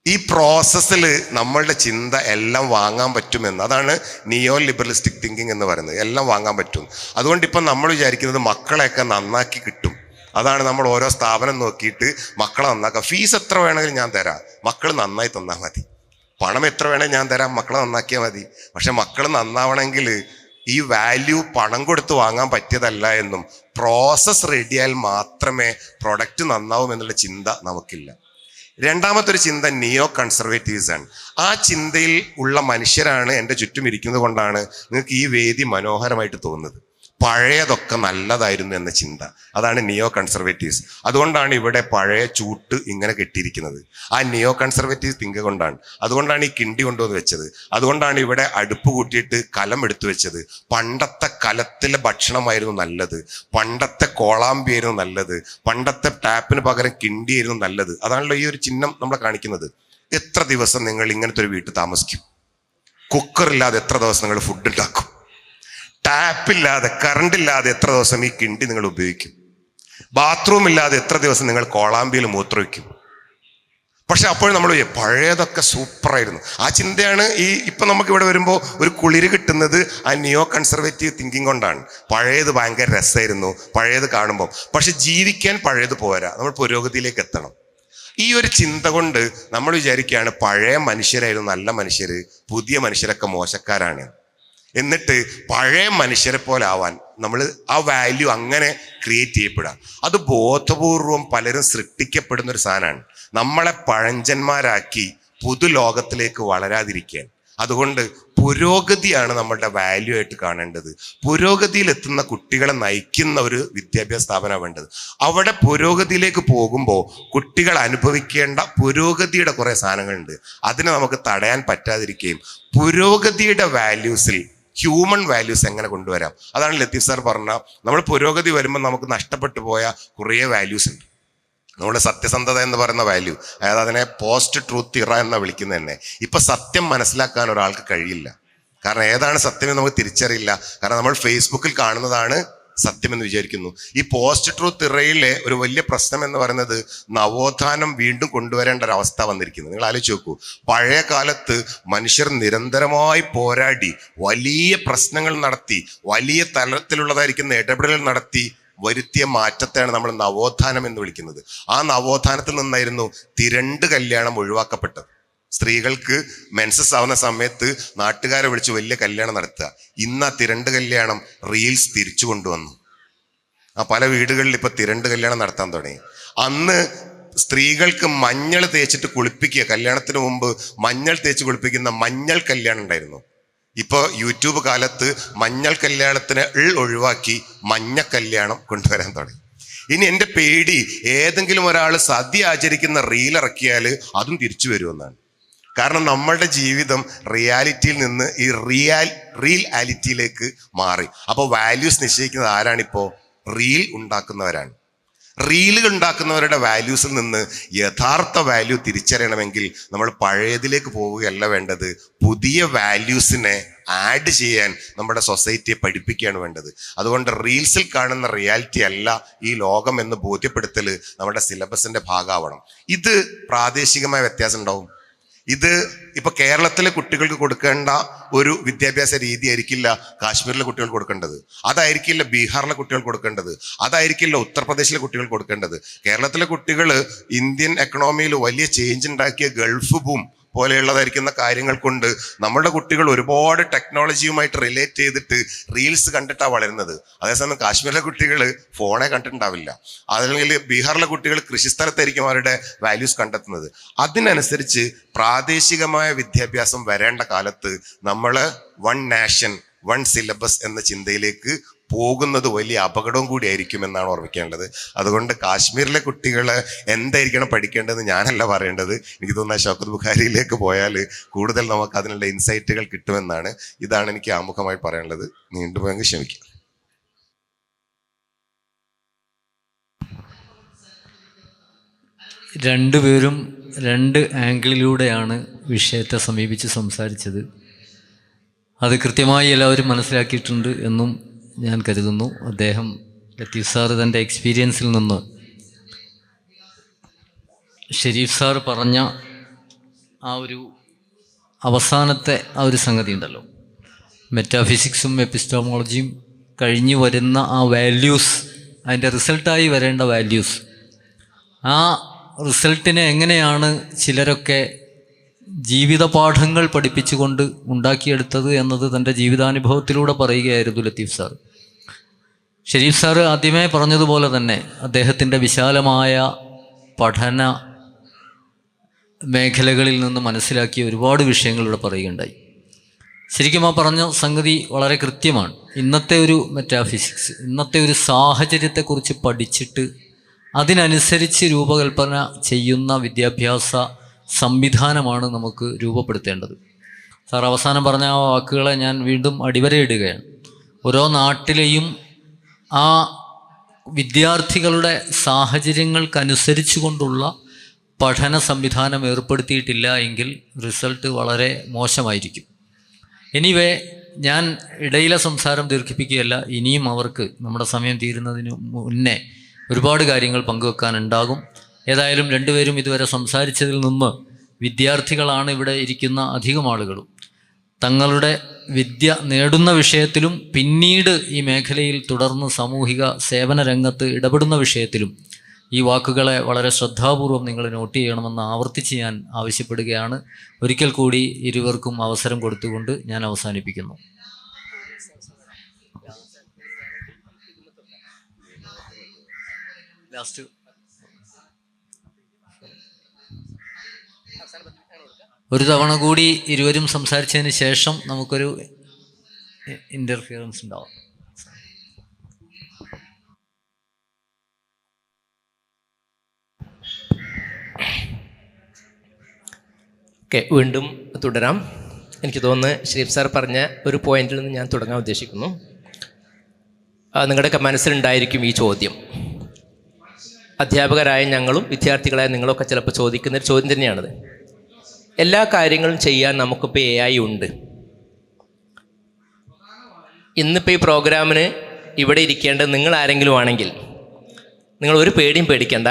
ഈ പ്രോസസ്സിൽ നമ്മളുടെ ചിന്ത എല്ലാം വാങ്ങാൻ പറ്റുമെന്ന്. അതാണ് നിയോ ലിബറലിസ്റ്റിക് തിങ്കിങ് എന്ന് പറയുന്നത്. എല്ലാം വാങ്ങാൻ പറ്റും. അതുകൊണ്ട് ഇപ്പം നമ്മൾ വിചാരിക്കുന്നത് മക്കളെയൊക്കെ നന്നാക്കി കിട്ടും. അതാണ് നമ്മൾ ഓരോ സ്ഥാപനം നോക്കിയിട്ട് മക്കളെ നന്നാക്കാം. ഫീസ് എത്ര വേണമെങ്കിലും ഞാൻ തരാം, മക്കൾ നന്നായി തന്നാൽ മതി. പണം എത്ര വേണമെങ്കിലും ഞാൻ തരാം, മക്കളെ നന്നാക്കിയാൽ മതി. പക്ഷെ മക്കൾ നന്നാവണമെങ്കിൽ ഈ വാല്യൂ പണം കൊടുത്ത് വാങ്ങാൻ പറ്റിയതല്ല എന്നും പ്രോസസ്സ് റെഡിയാൽ മാത്രമേ പ്രൊഡക്റ്റ് നന്നാവും എന്നുള്ള ചിന്ത നമുക്കില്ല. രണ്ടാമത്തെ ഒരു ചിന്ത നിയോ കൺസർവേറ്റീവ്സ് ആണ്. ആ ചിന്തയിൽ ഉള്ള മനുഷ്യരാണ് എൻ്റെ ചുറ്റും ഇരിക്കുന്നത് കൊണ്ടാണ് നിങ്ങൾക്ക് ഈ വേദി മനോഹരമായിട്ട് തോന്നുന്നത്. പഴയതൊക്കെ നല്ലതായിരുന്നു എന്ന ചിന്ത. അതാണ് നിയോ കൺസർവേറ്റീവ്സ്. അതുകൊണ്ടാണ് ഇവിടെ പഴയ ചൂട്ട് ഇങ്ങനെ കെട്ടിയിരിക്കുന്നത്. ആ നിയോ കൺസർവേറ്റീവ് തിങ്ക് കൊണ്ടാണ്. അതുകൊണ്ടാണ് ഈ കിണ്ടി കൊണ്ടുവന്ന് വെച്ചത്. അതുകൊണ്ടാണ് ഇവിടെ അടുപ്പ് കൂട്ടിയിട്ട് കലം എടുത്തു വെച്ചത്. പണ്ടത്തെ കലത്തിലെ ഭക്ഷണമായിരുന്നു നല്ലത്, പണ്ടത്തെ കോളാമ്പിയായിരുന്നു നല്ലത്, പണ്ടത്തെ ടാപ്പിന് പകരം കിണ്ടിയായിരുന്നു നല്ലത്. അതാണല്ലോ ഈ ഒരു ചിഹ്നം നമ്മളെ കാണിക്കുന്നത്. എത്ര ദിവസം നിങ്ങൾ ഇങ്ങനത്തെ ഒരു വീട്ടിൽ താമസിക്കും? കുക്കറില്ലാതെ എത്ര ദിവസം നിങ്ങൾ ഫുഡ് ഉണ്ടാക്കും? ടാപ്പില്ലാതെ, കറണ്ട് ഇല്ലാതെ എത്ര ദിവസം ഈ കിണ്ടി നിങ്ങൾ ഉപയോഗിക്കും? ബാത്റൂം ഇല്ലാതെ എത്ര ദിവസം നിങ്ങൾ കോളാമ്പിയിൽ മൂത്രമൊഴിക്കും? പക്ഷെ അപ്പോൾ നമ്മൾ പഴയതൊക്കെ സൂപ്പറായിരുന്നു. ആ ചിന്തയാണ് ഇപ്പം നമുക്ക് ഇവിടെ വരുമ്പോൾ ഒരു കുളിര് കിട്ടുന്നത് ആ നിയോ കൺസർവേറ്റീവ് തിങ്കിങ് കൊണ്ടാണ്. പഴയത് ഭയങ്കര രസമായിരുന്നു പഴയത് കാണുമ്പോൾ. പക്ഷെ ജീവിക്കാൻ പഴയത് പോരാ, നമ്മൾ പുരോഗതിയിലേക്ക് എത്തണം. ഈ ഒരു ചിന്ത കൊണ്ട് നമ്മൾ വിചാരിക്കുകയാണ് പഴയ മനുഷ്യരായിരുന്നു നല്ല മനുഷ്യര്, പുതിയ മനുഷ്യരൊക്കെ മോശക്കാരാണ്. എന്നിട്ട് പഴയ മനുഷ്യരെ പോലെ ആവാൻ നമ്മൾ ആ വാല്യൂ അങ്ങനെ ക്രിയേറ്റ് ചെയ്യപ്പെടുക. അത് ബോധപൂർവം പലരും സൃഷ്ടിക്കപ്പെടുന്ന ഒരു സാധനമാണ്. നമ്മളെ പഴഞ്ചന്മാരാക്കി പുതുലോകത്തിലേക്ക് വളരാതിരിക്കാൻ. അതുകൊണ്ട് പുരോഗതിയാണ് നമ്മളുടെ വാല്യൂ ആയിട്ട് കാണേണ്ടത്. പുരോഗതിയിൽ എത്തുന്ന കുട്ടികളെ നയിക്കുന്ന ഒരു വിദ്യാഭ്യാസ സ്ഥാപനമാണ് വേണ്ടത്. അവിടെ പുരോഗതിയിലേക്ക് പോകുമ്പോൾ കുട്ടികൾ അനുഭവിക്കേണ്ട പുരോഗതിയുടെ കുറേ സാധനങ്ങളുണ്ട്. അതിനെ നമുക്ക് തടയാൻ പറ്റാതിരിക്കുകയും പുരോഗതിയുടെ വാല്യൂസിൽ ഹ്യൂമൻ വാല്യൂസ് എങ്ങനെ കൊണ്ടുവരാം, അതാണ് ലത്തീഫ് സാർ പറഞ്ഞ. നമ്മൾ പുരോഗതി വരുമ്പോൾ നമുക്ക് നഷ്ടപ്പെട്ടു പോയ കുറേ വാല്യൂസ് ഉണ്ട്. നമ്മുടെ സത്യസന്ധത എന്ന് പറയുന്ന വാല്യൂ, അതായത് അതിനെ പോസ്റ്റ് ട്രൂത്ത് ഇറ എന്നാണ് വിളിക്കുന്നത് തന്നെ. ഇപ്പൊ സത്യം മനസ്സിലാക്കാൻ ഒരാൾക്ക് കഴിയില്ല. കാരണം ഏതാണ് സത്യമെന്ന് നമുക്ക് തിരിച്ചറിയില്ല. കാരണം നമ്മൾ ഫേസ്ബുക്കിൽ കാണുന്നതാണ് സത്യമെന്ന് വിചാരിക്കുന്നു. ഈ പോസ്റ്റ് ട്രൂത്ത് ഇറയിലെ ഒരു വലിയ പ്രശ്നം എന്ന് പറയുന്നത് നവോത്ഥാനം വീണ്ടും കൊണ്ടുവരേണ്ട ഒരു അവസ്ഥ വന്നിരിക്കുന്നു. നിങ്ങൾ ആലോചിച്ച് നോക്കൂ, പഴയ കാലത്ത് മനുഷ്യർ നിരന്തരമായി പോരാടി വലിയ പ്രശ്നങ്ങൾ നടത്തി വലിയ തലത്തിലുള്ളതായിരിക്കുന്ന ഇടപെടലുകൾ നടത്തി വരുത്തിയ മാറ്റത്തെയാണ് നമ്മൾ നവോത്ഥാനം എന്ന് വിളിക്കുന്നത്. ആ നവോത്ഥാനത്തിൽ നിന്നായിരുന്നു തിരണ്ട് കല്യാണം ഒഴിവാക്കപ്പെട്ടത്. സ്ത്രീകൾക്ക് മെൻസസ് ആവുന്ന സമയത്ത് നാട്ടുകാരെ വിളിച്ച് വലിയ കല്യാണം നടത്തുക. ഇന്ന് ആ തിരണ്ട് കല്യാണം റീൽസ് തിരിച്ചു കൊണ്ടുവന്നു. ആ പല വീടുകളിൽ ഇപ്പൊ തിരണ്ട് കല്യാണം നടത്താൻ തുടങ്ങി. അന്ന് സ്ത്രീകൾക്ക് മഞ്ഞൾ തേച്ചിട്ട് കുളിപ്പിക്കുക, കല്യാണത്തിന് മുമ്പ് മഞ്ഞൾ തേച്ച് കുളിപ്പിക്കുന്ന മഞ്ഞൾ കല്യാണം ഉണ്ടായിരുന്നു. ഇപ്പൊ യൂട്യൂബ് കാലത്ത് മഞ്ഞൾ കല്യാണത്തിന് ഒഴിവാക്കി മഞ്ഞ കല്യാണം കൊണ്ടുവരാൻ തുടങ്ങി. ഇനി എൻ്റെ പേടി ഏതെങ്കിലും ഒരാൾ സദ്യ ആചരിക്കുന്ന റീൽ ഇറക്കിയാൽ അതും തിരിച്ചു വരുമെന്നാണ്. കാരണം നമ്മളുടെ ജീവിതം റിയാലിറ്റിയിൽ നിന്ന് ഈ റിയാലിറ്റിയിലേക്ക് മാറി. അപ്പോൾ വാല്യൂസ് നിശ്ചയിക്കുന്നത് ആരാണിപ്പോ? റീൽ ഉണ്ടാക്കുന്നവരാണ്. റീലുകൾ ഉണ്ടാക്കുന്നവരുടെ വാല്യൂസിൽ നിന്ന് യഥാർത്ഥ വാല്യൂ തിരിച്ചറിയണമെങ്കിൽ നമ്മൾ പഴയതിലേക്ക് പോവുകയല്ല വേണ്ടത്, പുതിയ വാല്യൂസിനെ ആഡ് ചെയ്യാൻ നമ്മുടെ സൊസൈറ്റിയെ പഠിപ്പിക്കുകയാണ് വേണ്ടത്. അതുകൊണ്ട് റീൽസിൽ കാണുന്ന റിയാലിറ്റി അല്ല ഈ ലോകം എന്ന് ബോധ്യപ്പെടുത്തൽ നമ്മുടെ സിലബസിന്റെ ഭാഗമാവണം. ഇത് പ്രാദേശികമായ വ്യത്യാസം ഉണ്ടാവും. ഇത് ഇപ്പൊ കേരളത്തിലെ കുട്ടികൾക്ക് കൊടുക്കേണ്ട ഒരു വിദ്യാഭ്യാസ രീതി ആയിരിക്കില്ല കാശ്മീരിലെ കുട്ടികൾ കൊടുക്കേണ്ടത്, അതായിരിക്കില്ല ബീഹാറിലെ കുട്ടികൾ കൊടുക്കേണ്ടത്, അതായിരിക്കില്ല ഉത്തർപ്രദേശിലെ കുട്ടികൾ കൊടുക്കേണ്ടത്. കേരളത്തിലെ കുട്ടികൾ ഇന്ത്യൻ എക്കണോമിയിൽ വലിയ ചേഞ്ച് ഉണ്ടാക്കിയ ഗൾഫ് ബൂം പോലെയുള്ളതായിരിക്കുന്ന കാര്യങ്ങൾ കൊണ്ട് നമ്മളുടെ കുട്ടികൾ ഒരുപാട് ടെക്നോളജിയുമായിട്ട് റിലേറ്റ് ചെയ്തിട്ട് റീൽസ് കണ്ടിട്ടാണ് വളരുന്നത്. അതേസമയം കാശ്മീരിലെ കുട്ടികൾ ഫോണെ കണ്ടിട്ടുണ്ടാവില്ല. അതല്ലെങ്കിൽ ബീഹാറിലെ കുട്ടികൾ കൃഷിസ്ഥലത്തായിരിക്കും അവരുടെ വാല്യൂസ് കണ്ടെത്തുന്നത്. അതിനനുസരിച്ച് പ്രാദേശികമായ വിദ്യാഭ്യാസം വരേണ്ട കാലത്ത് നമ്മൾ വൺ നാഷൻ വൺ സിലബസ് എന്ന ചിന്തയിലേക്ക് പോകുന്നത് വലിയ അപകടവും കൂടി ആയിരിക്കും എന്നാണ് ഓർമ്മിക്കേണ്ടത്. അതുകൊണ്ട് കാശ്മീരിലെ കുട്ടികൾ എന്തായിരിക്കണം പഠിക്കേണ്ടതെന്ന് ഞാനല്ല പറയേണ്ടത്. എനിക്ക് തോന്നുന്നത് ഷൗക്കത്ത് ബുഖാരിയിലേക്ക് പോയാൽ കൂടുതൽ നമുക്ക് അതിനുള്ള ഇൻസൈറ്റുകൾ കിട്ടുമെന്നാണ്. ഇതാണ് എനിക്ക് ആമുഖമായി പറയാനുള്ളത്. നീണ്ടുപോയെങ്കിൽ ക്ഷമിക്കാം. രണ്ടുപേരും രണ്ട് ആംഗിളിലൂടെയാണ് വിഷയത്തെ സമീപിച്ച് സംസാരിച്ചത്. അത് കൃത്യമായി എല്ലാവരും മനസ്സിലാക്കിയിട്ടുണ്ട് എന്നും ഞാൻ കരുതുന്നു. അദ്ദേഹം ലത്തീഫ് സാറ് തൻ്റെ എക്സ്പീരിയൻസിൽ നിന്ന് ഷെരീഫ് സാർ പറഞ്ഞ ആ ഒരു അവസാനത്തെ ആ ഒരു സംഗതി ഉണ്ടല്ലോ, മെറ്റാഫിസിക്സും എപ്പിസ്റ്റോമോളജിയും കഴിഞ്ഞു വരുന്ന ആ വാല്യൂസ്, അതിൻ്റെ റിസൾട്ടായി വരേണ്ട വാല്യൂസ്, ആ റിസൾട്ടിനെ എങ്ങനെയാണ് ചിലരൊക്കെ ജീവിത പാഠങ്ങൾ പഠിപ്പിച്ചുകൊണ്ട് ഉണ്ടാക്കിയെടുത്തത് എന്നത് തൻ്റെ ജീവിതാനുഭവത്തിലൂടെ പറയുകയായിരുന്നു ലത്തീഫ് സാർ. ഷെരീഫ് സാറ് ആദ്യമേ പറഞ്ഞതുപോലെ തന്നെ അദ്ദേഹത്തിൻ്റെ വിശാലമായ പഠന മേഖലകളിൽ നിന്ന് മനസ്സിലാക്കിയ ഒരുപാട് വിഷയങ്ങളിലൂടെ പറയുകയുണ്ടായി. ശരിക്കും ആ പറഞ്ഞ സംഗതി വളരെ കൃത്യമാണ്. ഇന്നത്തെ ഒരു മെറ്റാഫിസിക്സ്, ഇന്നത്തെ ഒരു സാഹചര്യത്തെക്കുറിച്ച് പഠിച്ചിട്ട് അതിനനുസരിച്ച് രൂപകൽപ്പന ചെയ്യുന്ന വിദ്യാഭ്യാസ സംവിധാനമാണ് നമുക്ക് രൂപപ്പെടുത്തേണ്ടത്. സാർ അവസാനം പറഞ്ഞ ആ വാക്കുകളെ ഞാൻ വീണ്ടും അടിവരയിടുകയാണ്. ഓരോ നാട്ടിലെയും ആ വിദ്യാർത്ഥികളുടെ സാഹചര്യങ്ങൾക്കനുസരിച്ച് കൊണ്ടുള്ള പഠന സംവിധാനം ഏർപ്പെടുത്തിയിട്ടില്ല എങ്കിൽ റിസൾട്ട് വളരെ മോശമായിരിക്കും. എനിവേ, ഞാൻ ഇടയിലെ സംസാരം ദീർഘിപ്പിക്കുകയല്ല. ഇനിയും അവർക്ക് നമ്മുടെ സമയം തീരുന്നതിന് മുന്നേ ഒരുപാട് കാര്യങ്ങൾ പങ്കുവെക്കാനുണ്ടാകും. ഏതായാലും രണ്ടുപേരും ഇതുവരെ സംസാരിച്ചതിൽ നിന്ന് വിദ്യാർത്ഥികളാണ് ഇവിടെ ഇരിക്കുന്ന അധികം ആളുകളും തങ്ങളുടെ വിദ്യ നേടുന്ന വിഷയത്തിലും പിന്നീട് ഈ മേഖലയിൽ തുടർന്ന് സാമൂഹിക സേവന രംഗത്ത് ഇടപെടുന്ന വിഷയത്തിലും ഈ വാക്കുകളെ വളരെ ശ്രദ്ധാപൂർവം നിങ്ങൾ നോട്ട് ചെയ്യണമെന്ന് ആവർത്തിച്ച് ഞാൻ ആവശ്യപ്പെടുകയാണ്. ഒരിക്കൽ കൂടി ഇരുവർക്കും അവസരം കൊടുത്തുകൊണ്ട് ഞാൻ അവസാനിപ്പിക്കുന്നു. ഒരു തവണ കൂടി ഇരുവരും സംസാരിച്ചതിന് ശേഷം നമുക്കൊരു ഇൻ്റർഫിയറൻസ് ഉണ്ടാവും. ഓക്കെ, വീണ്ടും തുടരാം. എനിക്ക് തോന്നുന്നു ഷരീഫ് സാർ പറഞ്ഞ ഒരു പോയിന്റിൽ നിന്ന് ഞാൻ തുടങ്ങാൻ ഉദ്ദേശിക്കുന്നു. നിങ്ങളുടെയൊക്കെ മനസ്സിലുണ്ടായിരിക്കും ഈ ചോദ്യം. അധ്യാപകരായ ഞങ്ങളും വിദ്യാർത്ഥികളായ നിങ്ങളൊക്കെ ചിലപ്പോൾ ചോദിക്കുന്നൊരു ചോദ്യം തന്നെയാണത്. എല്ലാ കാര്യങ്ങളും ചെയ്യാൻ നമുക്കിപ്പോൾ AI ഉണ്ട്. ഇന്നിപ്പോൾ ഈ പ്രോഗ്രാമിന് ഇവിടെ ഇരിക്കേണ്ടത് നിങ്ങൾ ആരെങ്കിലും ആണെങ്കിൽ നിങ്ങൾ ഒരു പേടിയും പേടിക്കേണ്ട.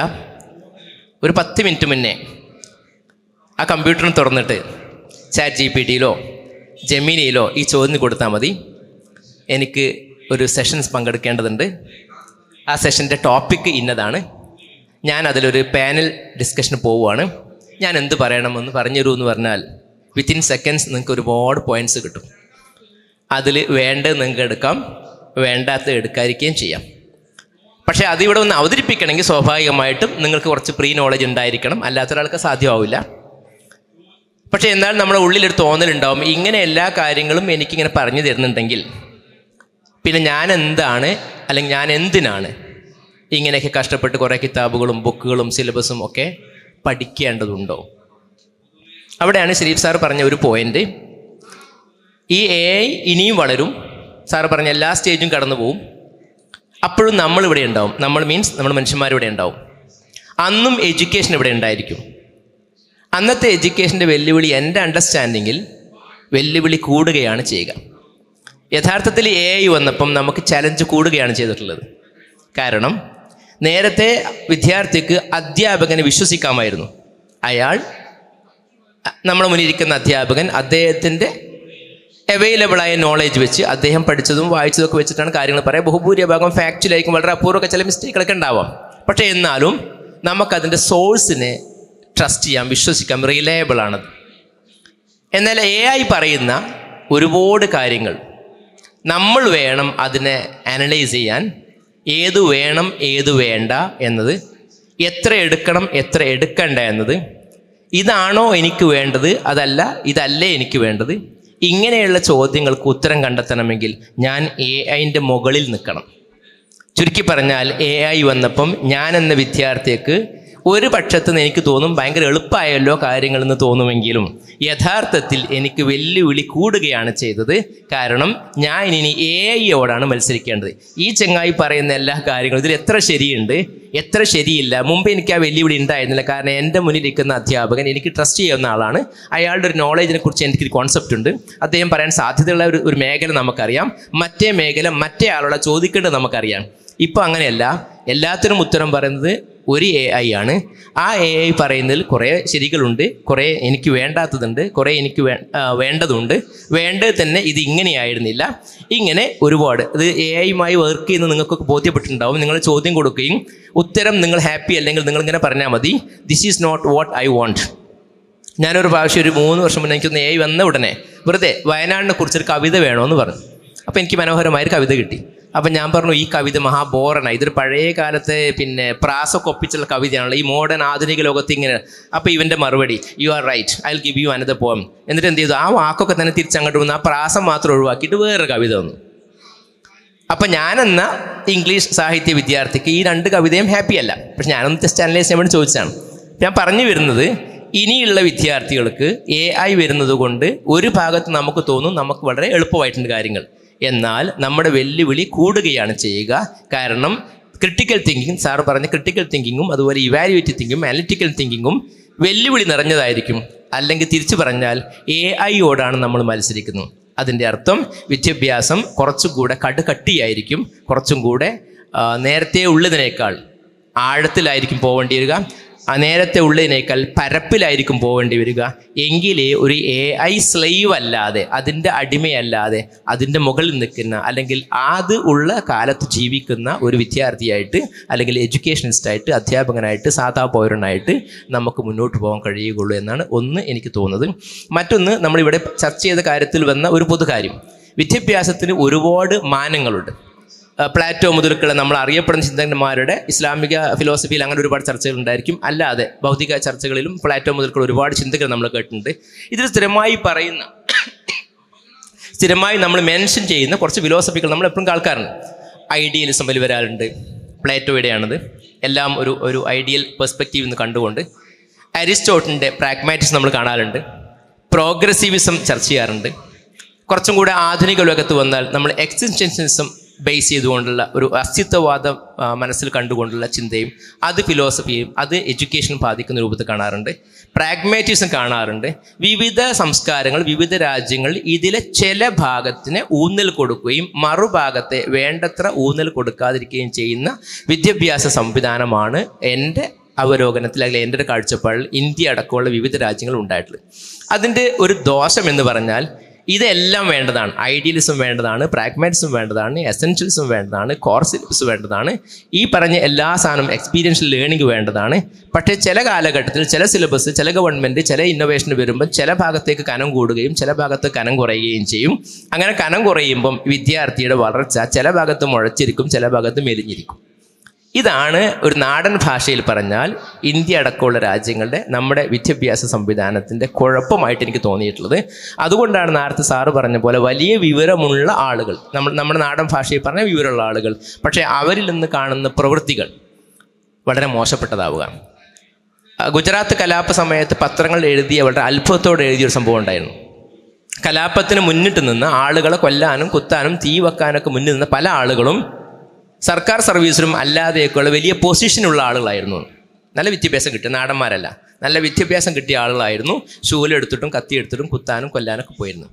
ഒരു 10 മിനിറ്റ് മുന്നേ ആ കമ്പ്യൂട്ടറിന് തുറന്നിട്ട് ChatGPTയിലോ ജെമിനിയിലോ ഈ ചോദ്യം കൊടുത്താൽ മതി. എനിക്ക് ഒരു സെഷൻസ് പങ്കെടുക്കേണ്ടതുണ്ട്, ആ സെഷൻ്റെ ടോപ്പിക്ക് ഇന്നതാണ്, ഞാൻ അതിലൊരു പാനൽ ഡിസ്കഷന് പോവുകയാണ്, ഞാൻ എന്ത് പറയണമെന്ന് പറഞ്ഞു തരൂ എന്ന് പറഞ്ഞാൽ വിത്തിൻ സെക്കൻഡ്സ് നിങ്ങൾക്ക് ഒരുപാട് പോയിൻറ്റ്സ് കിട്ടും. അതിൽ വേണ്ടത് നിങ്ങൾക്ക് എടുക്കാം, വേണ്ടാത്ത എടുക്കാതിരിക്കുകയും ചെയ്യാം. പക്ഷേ അതിവിടെ ഒന്ന് അവതരിപ്പിക്കണമെങ്കിൽ സ്വാഭാവികമായിട്ടും നിങ്ങൾക്ക് കുറച്ച് പ്രീ നോളജ് ഉണ്ടായിരിക്കണം, അല്ലാത്തൊരാൾക്ക് സാധ്യമാവില്ല. പക്ഷേ എന്നാൽ നമ്മുടെ ഉള്ളിലൊരു തോന്നലുണ്ടാവും, ഇങ്ങനെ എല്ലാ കാര്യങ്ങളും എനിക്കിങ്ങനെ പറഞ്ഞു തരുന്നുണ്ടെങ്കിൽ പിന്നെ ഞാൻ എന്താണ്, അല്ലെങ്കിൽ ഞാൻ എന്തിനാണ് ഇങ്ങനെയൊക്കെ കഷ്ടപ്പെട്ട് കുറേ കിതാബുകളും ബുക്കുകളും സിലബസും ഒക്കെ പഠിക്കേണ്ടതുണ്ടോ? അവിടെയാണ് ഷരീഫ് സാർ പറഞ്ഞ ഒരു പോയിന്റ്. ഈ AI ഇനിയും വളരും. സാർ പറഞ്ഞ എല്ലാ സ്റ്റേജും കടന്നു പോവും. അപ്പോഴും നമ്മളിവിടെ ഉണ്ടാവും. നമ്മൾ മീൻസ് നമ്മൾ മനുഷ്യന്മാരിവിടെ ഉണ്ടാവും. അന്നും എഡ്യൂക്കേഷൻ ഇവിടെ ഉണ്ടായിരിക്കും. അന്നത്തെ എഡ്യൂക്കേഷൻ്റെ വെല്ലുവിളി എൻ്റെ അണ്ടർസ്റ്റാൻഡിങ്ങിൽ വെല്ലുവിളി കൂടുകയാണ് ചെയ്യുക. യഥാർത്ഥത്തിൽ AI വന്നപ്പം നമുക്ക് ചലഞ്ച് കൂടുകയാണ് ചെയ്തിട്ടുള്ളത്. കാരണം നേരത്തെ വിദ്യാർത്ഥിക്ക് അധ്യാപകനെ വിശ്വസിക്കാമായിരുന്നു. അയാൾ നമ്മുടെ മുന്നിലിരിക്കുന്ന അധ്യാപകൻ അദ്ദേഹത്തിൻ്റെ അവൈലബിളായ നോളേജ് വെച്ച് അദ്ദേഹം പഠിച്ചതും വായിച്ചതൊക്കെ വെച്ചിട്ടാണ് കാര്യങ്ങൾ പറയുക. ബഹുഭൂരിഭാഗം ഫാക്ച്വലായിരിക്കും, വളരെ അപൂർവമൊക്കെ ചില മിസ്റ്റേക്കുകളൊക്കെ ഉണ്ടാവാം. പക്ഷേ എന്നാലും നമുക്കതിൻ്റെ സോഴ്സിനെ ട്രസ്റ്റ് ചെയ്യാം, വിശ്വസിക്കാം, റിലയബിളാണത്. എന്നാൽ AI പറയുന്ന ഒരുപാട് കാര്യങ്ങൾ നമ്മൾ വേണം അതിനെ അനലൈസ് ചെയ്യാൻ. ഏത് വേണം ഏത് വേണ്ട എന്നത്, എത്ര എടുക്കണം എത്ര എടുക്കണ്ട എന്നത്, ഇതാണോ എനിക്ക് വേണ്ടത് അതല്ല ഇതല്ലേ എനിക്ക് വേണ്ടത്, ഇങ്ങനെയുള്ള ചോദ്യങ്ങൾക്ക് ഉത്തരം കണ്ടെത്തണമെങ്കിൽ ഞാൻ AIൻ്റെ മുകളിൽ നിൽക്കണം. ചുരുക്കി പറഞ്ഞാൽ AI വന്നപ്പം ഞാൻ എന്ന വിദ്യാർത്ഥിക്ക് ഒരു പക്ഷത്ത് നിന്ന് എനിക്ക് തോന്നും ഭയങ്കര എളുപ്പമായല്ലോ കാര്യങ്ങളെന്ന് തോന്നുമെങ്കിലും യഥാർത്ഥത്തിൽ എനിക്ക് വെല്ലുവിളി കൂടുകയാണ് ചെയ്തത്. കാരണം ഞാൻ ഇനി AIയോടാണ് മത്സരിക്കേണ്ടത്. ഈ ചങ്ങായി പറയുന്ന എല്ലാ കാര്യങ്ങളും ഇതിൽ എത്ര ശരിയുണ്ട് എത്ര ശരിയില്ല, മുമ്പ് എനിക്ക് ആ വെല്ലുവിളി ഉണ്ടായിരുന്നില്ല. കാരണം എൻ്റെ മുന്നിലിരിക്കുന്ന അധ്യാപകൻ എനിക്ക് ട്രസ്റ്റ് ചെയ്യുന്ന ആളാണ്. അയാളുടെ ഒരു നോളേജിനെ കുറിച്ച് എനിക്കൊരു കോൺസെപ്റ്റ് ഉണ്ട്. അദ്ദേഹം പറയാൻ സാധ്യതയുള്ള ഒരു മേഖല നമുക്കറിയാം, മറ്റേ മേഖല മറ്റേ ആളോട് ചോദിക്കേണ്ടത് നമുക്കറിയാം. ഇപ്പോൾ അങ്ങനെയല്ല, എല്ലാത്തിനും ഉത്തരം പറയുന്നത് ഒരു AI ആണ്. ആ AI പറയുന്നതിൽ കുറേ ശരികളുണ്ട്, കുറേ എനിക്ക് വേണ്ടാത്തതുണ്ട്, കുറേ എനിക്ക് വേണ്ടതുണ്ട്, വേണ്ടത് തന്നെ ഇത് ഇങ്ങനെയായിരുന്നില്ല, ഇങ്ങനെ ഒരുപാട്. ഇത് AI-യുമായി വർക്ക് ചെയ്യുന്ന നിങ്ങൾക്കൊക്കെ ബോധ്യപ്പെട്ടിട്ടുണ്ടാവും. നിങ്ങൾ ചോദ്യം കൊടുക്കുകയും ഉത്തരം നിങ്ങൾ ഹാപ്പി അല്ലെങ്കിൽ നിങ്ങളിങ്ങനെ പറഞ്ഞാൽ മതി, this is not what I want. ഞാനൊരു പ്രാവശ്യം ഒരു 3 വർഷം മുന്നേ എനിക്കൊന്ന് AI വന്ന ഉടനെ വെറുതെ വയനാടിനെ കുറിച്ചൊരു കവിത വേണമെന്ന് പറഞ്ഞു. അപ്പോൾ എനിക്ക് മനോഹരമായൊരു കവിത കിട്ടി. അപ്പം ഞാൻ പറഞ്ഞു ഈ കവിത മഹാബോറാണ്, ഇതൊരു പഴയ കാലത്തെ പിന്നെ പ്രാസൊക്കെ ഒപ്പിച്ചുള്ള കവിതയാണല്ലോ, ഈ മോഡേൺ ആധുനിക ലോകത്ത് ഇങ്ങനെ. അപ്പോൾ ഇവൻ്റെ മറുപടി, you are right, I will give you another poem. എന്നിട്ട് എന്ത് ചെയ്തു, ആ വാക്കൊക്കെ തന്നെ തിരിച്ചങ്ങോട്ട് വന്നു, ആ പ്രാസം മാത്രം ഒഴിവാക്കിയിട്ട് വേറൊരു കവിത വന്നു. അപ്പം ഞാനെന്ന ഇംഗ്ലീഷ് സാഹിത്യ വിദ്യാർത്ഥിക്ക് ഈ 2 കവിതയും ഹാപ്പി അല്ല. പക്ഷെ ഞാനൊന്ന് ടെസ്റ്റ് അനലൈസ് ചെയ്യാൻ വേണ്ടി ചോദിച്ചതാണ്. ഞാൻ പറഞ്ഞു വരുന്നത്, ഇനിയുള്ള വിദ്യാർത്ഥികൾക്ക് AI വരുന്നത് കൊണ്ട് ഒരു ഭാഗത്ത് നമുക്ക് തോന്നും നമുക്ക് വളരെ എളുപ്പമായിട്ടുണ്ട് കാര്യങ്ങൾ. എന്നാൽ നമ്മുടെ വെല്ലുവിളി കൂടുകയാണ് ചെയ്യുക. കാരണം ക്രിട്ടിക്കൽ തിങ്കിങ്, സാറ് പറഞ്ഞ ക്രിട്ടിക്കൽ തിങ്കിങ്ങും അതുപോലെ ഇവാലുവേറ്റീവ് തിങ്കിങ്ങും അനലിറ്റിക്കൽ തിങ്കിങ്ങും വെല്ലുവിളി നിറഞ്ഞതായിരിക്കും. അല്ലെങ്കിൽ തിരിച്ചു പറഞ്ഞാൽ AI-യോടാണ് നമ്മൾ മത്സരിക്കുന്നത്. അതിൻ്റെ അർത്ഥം വിദ്യാഭ്യാസം കുറച്ചും കൂടെ കടുകട്ടിയായിരിക്കും, കുറച്ചും കൂടെ നേരത്തെ ഉള്ളതിനേക്കാൾ ആഴത്തിലായിരിക്കും പോവേണ്ടി വരിക, നേരത്തെ ഉള്ളതിനേക്കാൾ പരപ്പിലായിരിക്കും പോവേണ്ടി വരിക. എങ്കിലേ ഒരു AI സ്ലൈവ് അല്ലാതെ, അതിൻ്റെ അടിമയല്ലാതെ, അതിൻ്റെ മുകളിൽ നിൽക്കുന്ന അല്ലെങ്കിൽ അത് ഉള്ള കാലത്ത് ജീവിക്കുന്ന ഒരു വിദ്യാർത്ഥിയായിട്ട് അല്ലെങ്കിൽ എഡ്യൂക്കേഷനിസ്റ്റായിട്ട്, അധ്യാപകനായിട്ട്, സാധാ പൗരനായിട്ട് നമുക്ക് മുന്നോട്ട് പോകാൻ കഴിയുകയുള്ളൂ എന്നാണ് ഒന്ന് എനിക്ക് തോന്നുന്നത്. മറ്റൊന്ന്, നമ്മളിവിടെ ചർച്ച ചെയ്ത കാര്യത്തിൽ വന്ന ഒരു പൊതുകാര്യം, വിദ്യാഭ്യാസത്തിന് ഒരുപാട് മാനങ്ങളുണ്ട്. പ്ലാറ്റോ മുതൽക്കുള്ള നമ്മൾ അറിയപ്പെടുന്ന ചിന്തകന്മാരുടെ ഇസ്ലാമിക ഫിലോസഫിയിൽ അങ്ങനെ ഒരുപാട് ചർച്ചകൾ ഉണ്ടായിരിക്കും. അല്ലാതെ ഭൗതിക ചർച്ചകളിലും പ്ലാറ്റോ മുതൽക്കുള്ള ഒരുപാട് ചിന്തകൾ നമ്മൾ കേട്ടിട്ടുണ്ട്. ഇതിൽ സ്ഥിരമായി നമ്മൾ മെൻഷൻ ചെയ്യുന്ന കുറച്ച് ഫിലോസഫികൾ നമ്മൾ എപ്പോഴും കേൾക്കാറുണ്ട്. ഐഡിയലിസം വലിയ വരാറുണ്ട്, പ്ലാറ്റോയുടെയാണത്. എല്ലാം ഒരു ഐഡിയൽ പെർസ്പെക്റ്റീവ് എന്ന് കണ്ടുകൊണ്ട്. അരിസ്റ്റോട്ടിൻ്റെ പ്രാഗ്മാറ്റിക്സ് നമ്മൾ കാണാറുണ്ട്. പ്രോഗ്രസീവിസം ചർച്ച ചെയ്യാറുണ്ട്. കുറച്ചും കൂടെ ആധുനിക ലോകത്ത് വന്നാൽ നമ്മൾ എക്സിസ്റ്റൻഷ്യലിസം ബേസ് ചെയ്തുകൊണ്ടുള്ള ഒരു അസ്തിത്വവാദം മനസ്സിൽ കണ്ടുകൊണ്ടുള്ള ചിന്തയും അത് ഫിലോസഫിയും അത് എഡ്യൂക്കേഷൻ ബാധിക്കുന്ന രൂപത്തിൽ കാണാറുണ്ട്. പ്രാഗ്മാറ്റിസം കാണാറുണ്ട്. വിവിധ സംസ്കാരങ്ങൾ, വിവിധ രാജ്യങ്ങൾ ഇതിലെ ചില ഭാഗത്തിന് ഊന്നൽ കൊടുക്കുകയും മറുഭാഗത്തെ വേണ്ടത്ര ഊന്നൽ കൊടുക്കാതിരിക്കുകയും ചെയ്യുന്ന വിദ്യാഭ്യാസ സംവിധാനമാണ് എൻ്റെ അവലോകനത്തിൽ അല്ലെങ്കിൽ എൻ്റെ ഒരു കാഴ്ചപ്പാടിൽ ഇന്ത്യ അടക്കമുള്ള വിവിധ രാജ്യങ്ങൾ ഉണ്ടായിട്ടുള്ളത്. അതിൻ്റെ ഒരു ദോഷം എന്ന് പറഞ്ഞാൽ ഇതെല്ലാം വേണ്ടതാണ്. ഐഡിയലിസം വേണ്ടതാണ്, പ്രാഗ്മാറ്റിസം വേണ്ടതാണ്, എസെൻഷ്യലിസം വേണ്ടതാണ്, കോർ സിലബസ് വേണ്ടതാണ്, ഈ പറഞ്ഞ എല്ലാ സാധനം എക്സ്പീരിയൻഷ്യൽ ലേണിംഗ് വേണ്ടതാണ്. പക്ഷേ ചില കാലഘട്ടത്തിൽ ചില സിലബസ്, ചില ഗവൺമെൻറ്, ചില ഇന്നോവേഷൻ വരുമ്പം ചില ഭാഗത്തേക്ക് കനം കൂടുകയും ചില ഭാഗത്ത് കനം കുറയുകയും ചെയ്യും. അങ്ങനെ കനം കുറയുമ്പം വിദ്യാർത്ഥിയുടെ വളർച്ച ചില ഭാഗത്ത് മുഴച്ചിരിക്കും, ചില ഭാഗത്ത് മെലിഞ്ഞിരിക്കും. ഇതാണ് ഒരു നാടൻ ഭാഷയിൽ പറഞ്ഞാൽ ഇന്ത്യ അടക്കമുള്ള രാജ്യങ്ങളുടെ നമ്മുടെ വിദ്യാഭ്യാസ സംവിധാനത്തിൻ്റെ കുഴപ്പമായിട്ട് എനിക്ക് തോന്നിയിട്ടുള്ളത്. അതുകൊണ്ടാണ് നേരത്തെ സാറ് പറഞ്ഞ പോലെ വലിയ വിവരമുള്ള ആളുകൾ, നമ്മുടെ നാടൻ ഭാഷയിൽ പറഞ്ഞ വിവരമുള്ള ആളുകൾ, പക്ഷേ അവരിൽ നിന്ന് കാണുന്ന പ്രവൃത്തികൾ വളരെ മോശപ്പെട്ടതാവുക. ഗുജറാത്ത് കലാപ സമയത്ത് പത്രങ്ങൾ എഴുതിയ വളരെ അത്ഭുതത്തോടെ എഴുതിയൊരു സംഭവം ഉണ്ടായിരുന്നു. കലാപത്തിന് മുന്നിട്ട് നിന്ന് ആളുകളെ കൊല്ലാനും കുത്താനും തീ വെക്കാനൊക്കെ മുന്നിൽ നിന്ന് പല ആളുകളും സർക്കാർ സർവീസിലും അല്ലാതെയൊക്കെയുള്ള വലിയ പൊസിഷനുള്ള ആളുകളായിരുന്നു. നല്ല വിദ്യാഭ്യാസം കിട്ടിയ നാടന്മാരല്ല, നല്ല വിദ്യാഭ്യാസം കിട്ടിയ ആളുകളായിരുന്നു. ശൂലെടുത്തിട്ടും കത്തിയെടുത്തിട്ടും കുത്താനും കൊല്ലാനൊക്കെ പോയിരുന്നു.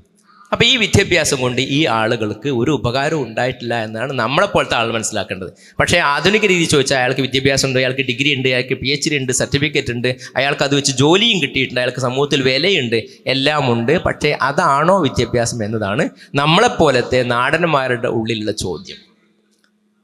അപ്പോൾ ഈ വിദ്യാഭ്യാസം കൊണ്ട് ഈ ആളുകൾക്ക് ഒരു ഉപകാരവും ഉണ്ടായിട്ടില്ല എന്നാണ് നമ്മളെപ്പോലത്തെ ആൾ മനസ്സിലാക്കേണ്ടത്. പക്ഷേ ആധുനിക രീതി ചോദിച്ചാൽ അയാൾക്ക് വിദ്യാഭ്യാസം ഉണ്ട്, അയാൾക്ക് ഡിഗ്രി ഉണ്ട്, അയാൾക്ക് PhD ഉണ്ട്, സർട്ടിഫിക്കറ്റ് ഉണ്ട്, അയാൾക്ക് അത് വെച്ച് ജോലിയും കിട്ടിയിട്ടുണ്ട്, അയാൾക്ക് സമൂഹത്തിൽ വിലയുണ്ട്, എല്ലാം ഉണ്ട്. പക്ഷേ അതാണോ വിദ്യാഭ്യാസം എന്നതാണ് നമ്മളെപ്പോലത്തെ നാടന്മാരുടെ ഉള്ളിലുള്ള ചോദ്യം.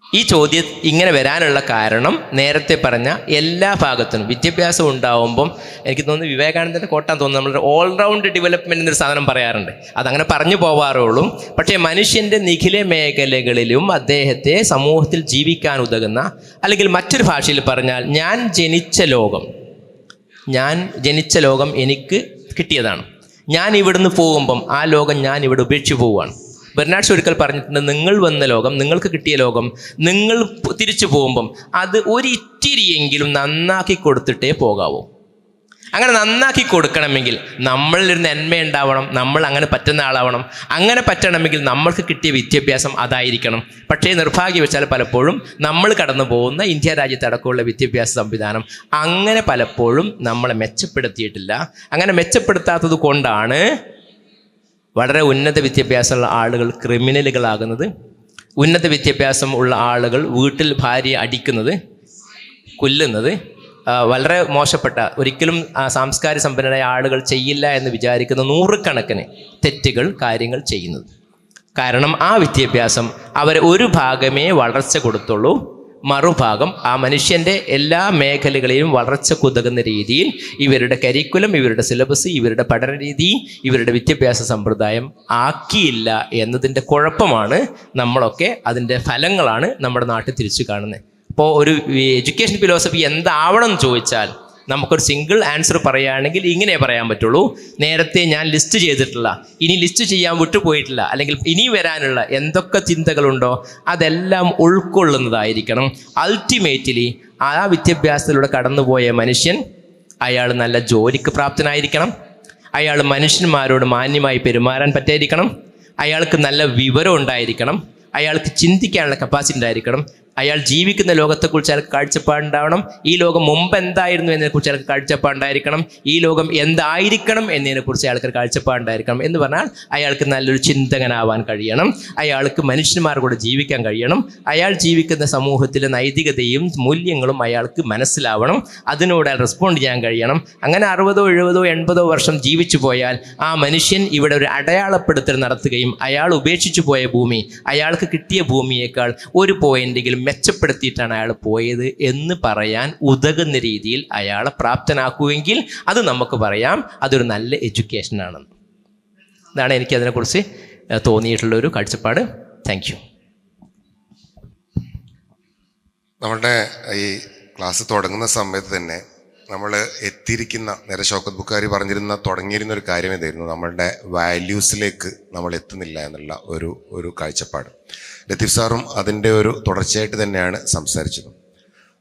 ഈ ചോദ്യം ഇങ്ങനെ വരാനുള്ള കാരണം നേരത്തെ പറഞ്ഞ എല്ലാ ഭാഗത്തിനും വിദ്യാഭ്യാസം ഉണ്ടാവുമ്പം എനിക്ക് തോന്നുന്നു വിവേകാനന്ദൻ്റെ കോട്ടാൻ തോന്നുന്നു, നമ്മൾ ഓൾറൗണ്ട് ഡെവലപ്മെൻറ്റ് എന്നൊരു സാധനം പറയാറുണ്ട്. അതങ്ങനെ പറഞ്ഞു പോവാറുള്ളൂ. പക്ഷേ മനുഷ്യൻ്റെ നിഖില മേഖലകളിലും അദ്ദേഹത്തെ സമൂഹത്തിൽ ജീവിക്കാൻ ഉതകുന്ന, അല്ലെങ്കിൽ മറ്റൊരു ഭാഷയിൽ പറഞ്ഞാൽ ഞാൻ ജനിച്ച ലോകം എനിക്ക് കിട്ടിയതാണ്. ഞാൻ ഇവിടുന്ന് പോകുമ്പം ആ ലോകം ഞാൻ ഇവിടെ ഉപേക്ഷിച്ച് പോവുകയാണ്. ബെർനാഡ് ഷോ ഒരിക്കൽ പറഞ്ഞിട്ടുണ്ട്, നിങ്ങൾ വന്ന ലോകം, നിങ്ങൾക്ക് കിട്ടിയ ലോകം, നിങ്ങൾ തിരിച്ചു പോകുമ്പം അത് ഒരിത്തിരിയെങ്കിലും നന്നാക്കി കൊടുത്തിട്ടേ പോകാവൂ. അങ്ങനെ നന്നാക്കി കൊടുക്കണമെങ്കിൽ നമ്മളിലൊരു നന്മയുണ്ടാവണം, നമ്മൾ അങ്ങനെ പറ്റുന്ന ആളാവണം. അങ്ങനെ പറ്റണമെങ്കിൽ നമ്മൾക്ക് കിട്ടിയ വിദ്യാഭ്യാസം അതായിരിക്കണം. പക്ഷേ നിർഭാഗ്യവശാൽ പലപ്പോഴും നമ്മൾ കടന്നു പോകുന്ന ഇന്ത്യ രാജ്യത്തടക്കമുള്ള വിദ്യാഭ്യാസ സംവിധാനം അങ്ങനെ പലപ്പോഴും നമ്മളെ മെച്ചപ്പെടുത്തിയിട്ടില്ല. അങ്ങനെ മെച്ചപ്പെടുത്താത്തത് കൊണ്ടാണ് വളരെ ഉന്നത വിദ്യാഭ്യാസമുള്ള ആളുകൾ ക്രിമിനലുകളാകുന്നത്, ഉന്നത വിദ്യാഭ്യാസം ഉള്ള ആളുകൾ വീട്ടിൽ ഭാര്യയെ അടിക്കുന്നത്, കൊല്ലുന്നത്, വളരെ മോശപ്പെട്ട, ഒരിക്കലും സാംസ്കാരിക സമ്പന്നരായ ആളുകൾ ചെയ്യില്ല എന്ന് വിചാരിക്കുന്ന നൂറുകണക്കിന് തെറ്റുകൾ, കാര്യങ്ങൾ ചെയ്യുന്നത്. കാരണം ആ വിദ്യാഭ്യാസം അവരെ ഒരു ഭാഗമേ വളർച്ച കൊടുത്തുള്ളൂ, മറുഭാഗം ആ മനുഷ്യൻ്റെ എല്ലാ മേഖലകളെയും വളർച്ചക്കുതകുന്ന രീതിയിൽ ഇവരുടെ കരിക്കുലം, ഇവരുടെ സിലബസ്, ഇവരുടെ പഠന രീതി, ഇവരുടെ വിദ്യാഭ്യാസ സമ്പ്രദായം ആക്കിയില്ല എന്നതിൻ്റെ കുഴപ്പമാണ് നമ്മളൊക്കെ, അതിൻ്റെ ഫലങ്ങളാണ് നമ്മുടെ നാട്ടിൽ തിരിച്ചു കാണുന്നത്. അപ്പോൾ ഒരു എഡ്യൂക്കേഷൻ ഫിലോസഫി എന്താവണം എന്ന് ചോദിച്ചാൽ നമുക്കൊരു സിംഗിൾ ആൻസർ പറയുകയാണെങ്കിൽ ഇങ്ങനെ പറയാൻ പറ്റുള്ളൂ. നേരത്തെ ഞാൻ ലിസ്റ്റ് ചെയ്തിട്ടുള്ള, ഇനി ലിസ്റ്റ് ചെയ്യാൻ വിട്ടുപോയിട്ടില്ല, അല്ലെങ്കിൽ ഇനി വരാനുള്ള എന്തൊക്കെ ചിന്തകളുണ്ടോ അതെല്ലാം ഉൾക്കൊള്ളുന്നതായിരിക്കണം. അൾട്ടിമേറ്റ്ലി ആ വിദ്യാഭ്യാസത്തിലൂടെ കടന്നുപോയ മനുഷ്യൻ, അയാൾ നല്ല ജോലിക്ക് പ്രാപ്തനായിരിക്കണം, അയാൾ മനുഷ്യന്മാരോട് മാന്യമായി പെരുമാറാൻ പറ്റായിരിക്കണം, അയാൾക്ക് നല്ല വിവരം ഉണ്ടായിരിക്കണം, അയാൾക്ക് ചിന്തിക്കാനുള്ള കപ്പാസിറ്റി ഉണ്ടായിരിക്കണം, അയാൾ ജീവിക്കുന്ന ലോകത്തെക്കുറിച്ച് അയാൾക്ക് കാഴ്ചപ്പാടുണ്ടാവണം, ഈ ലോകം മുമ്പ് എന്തായിരുന്നു എന്നതിനെക്കുറിച്ച് അയാൾക്ക് കാഴ്ചപ്പാടുണ്ടായിരിക്കണം, ഈ ലോകം എന്തായിരിക്കണം എന്നതിനെക്കുറിച്ച് അയാൾക്ക് കാഴ്ചപ്പാടുണ്ടായിരിക്കണം. എന്ന് പറഞ്ഞാൽ അയാൾക്ക് നല്ലൊരു ചിന്തകനാവാൻ കഴിയണം, അയാൾക്ക് മനുഷ്യന്മാരുടെ കൂടെ ജീവിക്കാൻ കഴിയണം, അയാൾ ജീവിക്കുന്ന സമൂഹത്തിലെ നൈതികതയും മൂല്യങ്ങളും അയാൾക്ക് മനസ്സിലാവണം, അതിനോട് അയാൾ റെസ്പോണ്ട് ചെയ്യാൻ കഴിയണം. അങ്ങനെ 60, 70, 80 വർഷം ജീവിച്ചു പോയാൽ ആ മനുഷ്യൻ ഇവിടെ ഒരു അടയാളപ്പെടുത്തൽ നടത്തുകയും അയാൾ ഉപേക്ഷിച്ചു പോയ ഭൂമി അയാൾക്ക് കിട്ടിയ ഭൂമിയേക്കാൾ ഒരു പോയിന്റെങ്കിലും മെച്ചപ്പെടുത്തിയിട്ടാണ് അയാൾ പോയത് എന്ന് പറയാൻ ഉതകുന്ന രീതിയിൽ അയാളെ പ്രാപ്തനാക്കുമെങ്കിൽ അത് നമുക്ക് പറയാം അതൊരു നല്ല എഡ്യൂക്കേഷനാണെന്ന്. ഇതാണ് എനിക്ക് അതിനെക്കുറിച്ച് തോന്നിയിട്ടുള്ളൊരു കാഴ്ചപ്പാട്. Thank you. നമ്മളുടെ ഈ ക്ലാസ് തുടങ്ങുന്ന സമയത്ത് തന്നെ നമ്മൾ എത്തിയിരിക്കുന്ന, നേരെ ഷൗക്കത്ത് ബുഖാരി തുടങ്ങിയിരുന്ന ഒരു കാര്യം ഇതായിരുന്നു, നമ്മളുടെ വാല്യൂസിലേക്ക് നമ്മൾ എത്തുന്നില്ല എന്നുള്ള ഒരു കാഴ്ചപ്പാട്. ലത്തീഫ് സാറും അതിൻ്റെ ഒരു തുടർച്ചയായിട്ട് തന്നെയാണ് സംസാരിച്ചത്.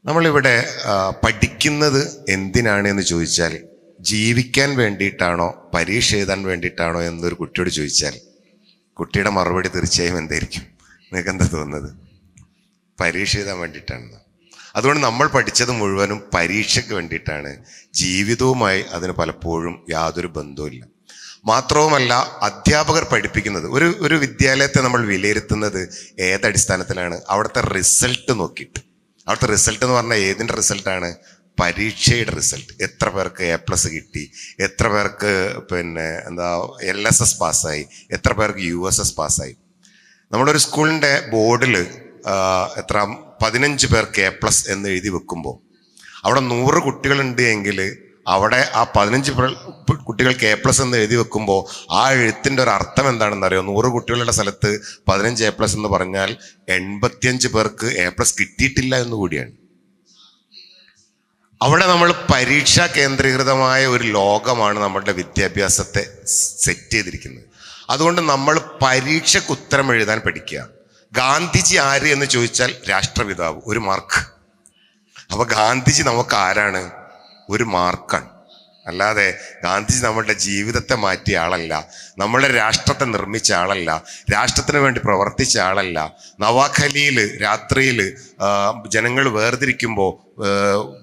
നമ്മളിവിടെ പഠിക്കുന്നത് എന്തിനാണ് എന്ന് ചോദിച്ചാൽ, ജീവിക്കാൻ വേണ്ടിയിട്ടാണോ പരീക്ഷ എഴുതാൻ വേണ്ടിയിട്ടാണോ എന്നൊരു കുട്ടിയോട് ചോദിച്ചാൽ കുട്ടിയുടെ മറുപടി തീർച്ചയായും എന്തായിരിക്കും? നിങ്ങൾക്ക് എന്താ തോന്നുന്നത്? പരീക്ഷ എഴുതാൻ വേണ്ടിയിട്ടാണെന്ന്. അതുകൊണ്ട് നമ്മൾ പഠിച്ചത് മുഴുവനും പരീക്ഷയ്ക്ക് വേണ്ടിയിട്ടാണ്. ജീവിതവുമായി അതിന് പലപ്പോഴും യാതൊരു ബന്ധവുമില്ല. മാത്രവുമല്ല, അധ്യാപകർ പഠിപ്പിക്കുന്നത്, ഒരു വിദ്യാലയത്തെ നമ്മൾ വിലയിരുത്തുന്നത് ഏതടിസ്ഥാനത്തിലാണ്? അവിടുത്തെ റിസൾട്ട് നോക്കിയിട്ട്. അവിടുത്തെ റിസൾട്ട് എന്ന് പറഞ്ഞാൽ ഏതിൻ്റെ റിസൾട്ടാണ്? പരീക്ഷയുടെ റിസൾട്ട്. എത്ര പേർക്ക് A+ കിട്ടി, എത്ര പേർക്ക് LSS പാസ്സായി, എത്ര പേർക്ക് USS പാസ്സായി. നമ്മളൊരു സ്കൂളിൻ്റെ ബോർഡിൽ 15 പേർക്ക് A+ എന്ന് എഴുതി വെക്കുമ്പോൾ അവിടെ 100 കുട്ടികളുണ്ട് എങ്കിൽ അവിടെ ആ 15 കുട്ടികൾക്ക് A+ എന്ന് എഴുതി വെക്കുമ്പോൾ ആ എഴുത്തിൻ്റെ ഒരു അർത്ഥം എന്താണെന്ന് അറിയോ? 100 കുട്ടികളുടെ സ്ഥലത്ത് 15 A+ എന്ന് പറഞ്ഞാൽ 85 പേർക്ക് A+ കിട്ടിയിട്ടില്ല എന്നുകൂടിയാണ്. അവിടെ നമ്മൾ പരീക്ഷാ കേന്ദ്രീകൃതമായ ഒരു ലോകമാണ് നമ്മളുടെ വിദ്യാഭ്യാസത്തെ സെറ്റ് ചെയ്തിരിക്കുന്നത്. അതുകൊണ്ട് നമ്മൾ പരീക്ഷയ്ക്ക് ഉത്തരം എഴുതാൻ പഠിക്കുക. ഗാന്ധിജി ആര് എന്ന് ചോദിച്ചാൽ രാഷ്ട്രപിതാവ്, ഒരു മാർക്ക്. അപ്പൊ ഗാന്ധിജി നമുക്ക് ആരാണ്? ഒരു മാർക്കാണ്. അല്ലാതെ ഗാന്ധിജി നമ്മളുടെ ജീവിതത്തെ മാറ്റിയ ആളല്ല, നമ്മളുടെ രാഷ്ട്രത്തെ നിർമ്മിച്ച ആളല്ല, രാഷ്ട്രത്തിന് വേണ്ടി പ്രവർത്തിച്ച ആളല്ല. നവാഖലിയിൽ രാത്രിയിൽ ജനങ്ങൾ വേർതിരിക്കുമ്പോൾ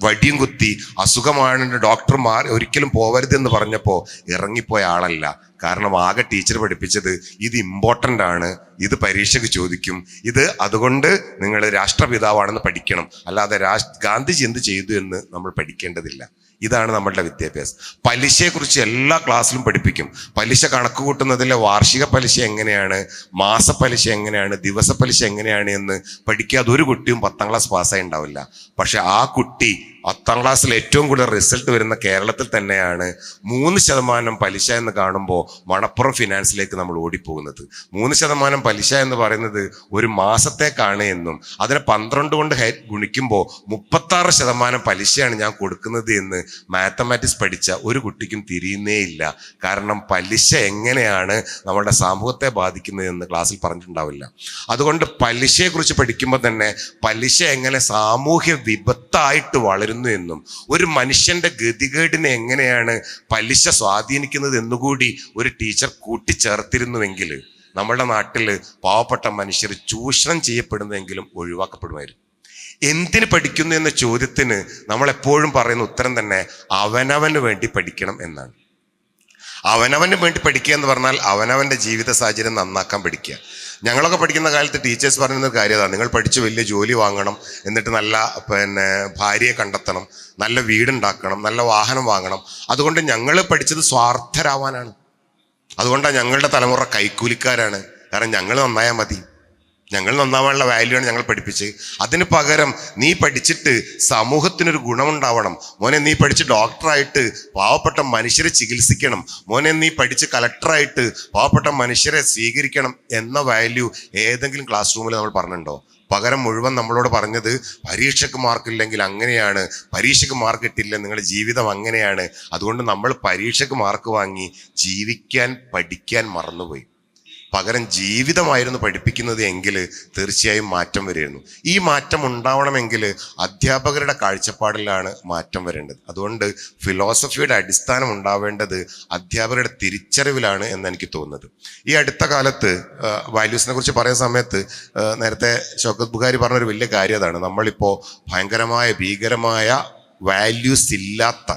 വടിയും കുത്തി അസുഖമാണ് ഡോക്ടർമാർ ഒരിക്കലും പോവരുതെന്ന് പറഞ്ഞപ്പോൾ ഇറങ്ങിപ്പോയ ആളല്ല. കാരണം ആകെ ടീച്ചർ പഠിപ്പിച്ചത് ഇത് ഇമ്പോർട്ടൻ്റ് ആണ്, ഇത് പരീക്ഷയ്ക്ക് ചോദിക്കും, ഇത് അതുകൊണ്ട് നിങ്ങൾ രാഷ്ട്രപിതാവാണെന്ന് പഠിക്കണം, അല്ലാതെ ഗാന്ധിജി എന്ത് ചെയ്തു എന്ന് നമ്മൾ പഠിക്കേണ്ടതില്ല. ഇതാണ് നമ്മളുടെ വിദ്യാഭ്യാസം. പലിശയെക്കുറിച്ച് എല്ലാ ക്ലാസ്സിലും പഠിപ്പിക്കും. പലിശ കണക്ക് കൂട്ടുന്നതിലെ വാർഷിക പലിശ എങ്ങനെയാണ്, മാസപ്പലിശ എങ്ങനെയാണ്, ദിവസപ്പലിശ എങ്ങനെയാണ് എന്ന് പഠിക്കാതെ ഒരു കുട്ടിയും 10ാം ക്ലാസ് പാസ്സായി ഉണ്ടാവില്ല. പക്ഷെ ആ കുട്ടി 10ാം ക്ലാസ്സിൽ ഏറ്റവും കൂടുതൽ റിസൾട്ട് വരുന്ന കേരളത്തിൽ തന്നെയാണ്. 3% പലിശ എന്ന് കാണുമ്പോൾ മണപ്പുറം ഫിനാൻസിലേക്ക് നമ്മൾ ഓടിപ്പോകുന്നത്. 3% പലിശ എന്ന് പറയുന്നത് ഒരു മാസത്തേക്കാണ് എന്നും അതിനെ 12 കൊണ്ട് ഗുണിക്കുമ്പോൾ 36% പലിശയാണ് ഞാൻ കൊടുക്കുന്നത് എന്ന് മാത്തമാറ്റിക്സ് പഠിച്ച ഒരു കുട്ടിക്കും തിരിയുന്നേ ഇല്ല. കാരണം പലിശ എങ്ങനെയാണ് നമ്മുടെ സമൂഹത്തെ ബാധിക്കുന്നത് എന്ന് ക്ലാസ്സിൽ പറഞ്ഞിട്ടുണ്ടാവില്ല. അതുകൊണ്ട് പലിശയെക്കുറിച്ച് പഠിക്കുമ്പോൾ തന്നെ പലിശ എങ്ങനെ സാമൂഹ്യ വിപത്തായിട്ട് വളരുന്നു എന്നും ഒരു മനുഷ്യന്റെ ഗതികേടിനെ എങ്ങനെയാണ് പലിശ സ്വാധീനിക്കുന്നത് എന്നുകൂടി ഒരു ടീച്ചർ കൂട്ടിച്ചേർത്തിരുന്നുവെങ്കിൽ നമ്മുടെ നാട്ടിൽ പാവപ്പെട്ട മനുഷ്യർ ചൂഷണം ചെയ്യപ്പെടുന്നതെങ്കിലും ഒഴിവാക്കപ്പെടുമായിരുന്നു. എന്തിന് പഠിക്കുന്നു എന്ന ചോദ്യത്തിന് നമ്മൾ എപ്പോഴും പറയുന്ന ഉത്തരം തന്നെ അവനവന് വേണ്ടി പഠിക്കണം എന്നാണ്. അവനവന് വേണ്ടി പഠിക്കുക എന്ന് പറഞ്ഞാൽ അവനവൻ്റെ ജീവിത സാഹചര്യം നന്നാക്കാൻ പഠിക്കുക. ഞങ്ങളൊക്കെ പഠിക്കുന്ന കാലത്ത് ടീച്ചേഴ്സ് പറയുന്ന കാര്യമാണ്, നിങ്ങൾ പഠിച്ച് വലിയ ജോലി വാങ്ങണം, എന്നിട്ട് നല്ല ഭാര്യയെ കണ്ടെത്തണം, നല്ല വീടുണ്ടാക്കണം, നല്ല വാഹനം വാങ്ങണം. അതുകൊണ്ട് ഞങ്ങൾ പഠിച്ചത് സ്വാർത്ഥരാവാനാണ്. അതുകൊണ്ടാണ് ഞങ്ങളുടെ തലമുറ കൈക്കൂലിക്കാരാണ്. കാരണം ഞങ്ങൾ നന്നായാൽ മതി, ഞങ്ങൾ നന്നാവാനുള്ള വാല്യൂ ആണ് ഞങ്ങൾ പഠിപ്പിച്ച്. അതിന് പകരം നീ പഠിച്ചിട്ട് സമൂഹത്തിനൊരു ഗുണമുണ്ടാവണം മോനെ, നീ പഠിച്ച് ഡോക്ടറായിട്ട് പാവപ്പെട്ട മനുഷ്യരെ ചികിത്സിക്കണം മോനെ, നീ പഠിച്ച് കലക്ടറായിട്ട് പാവപ്പെട്ട മനുഷ്യരെ സ്വീകരിക്കണം എന്ന വാല്യൂ ഏതെങ്കിലും ക്ലാസ് റൂമിൽ നമ്മൾ പറഞ്ഞിട്ടുണ്ടോ? പകരം മുഴുവൻ നമ്മളോട് പറഞ്ഞത് പരീക്ഷയ്ക്ക് മാർക്കില്ലെങ്കിൽ അങ്ങനെയാണ്, പരീക്ഷയ്ക്ക് മാർക്ക് കിട്ടില്ല നിങ്ങളുടെ ജീവിതം അങ്ങനെയാണ്, അതുകൊണ്ട് നമ്മൾ പരീക്ഷയ്ക്ക് മാർക്ക് വാങ്ങി ജീവിക്കാൻ പഠിക്കാൻ മറന്നുപോയി. പകരം ജീവിതമായിരുന്നു പഠിപ്പിക്കുന്നത് എങ്കിൽ തീർച്ചയായും മാറ്റം വരുമായിരുന്നു. ഈ മാറ്റം ഉണ്ടാവണമെങ്കിൽ അധ്യാപകരുടെ കാഴ്ചപ്പാടിലാണ് മാറ്റം വരേണ്ടത്. അതുകൊണ്ട് ഫിലോസഫിയുടെ അടിസ്ഥാനം ഉണ്ടാവേണ്ടത് അധ്യാപകരുടെ തിരിച്ചറിവിലാണ് എന്ന് എനിക്ക് തോന്നുന്നത്. ഈ അടുത്ത കാലത്ത് വാല്യൂസിനെ കുറിച്ച് പറയുന്ന സമയത്ത് നേരത്തെ ഷൗക്കത്ത് ബുഖാരി പറഞ്ഞൊരു വലിയ കാര്യം അതാണ്. നമ്മളിപ്പോൾ ഭീകരമായ വാല്യൂസ് ഇല്ലാത്ത,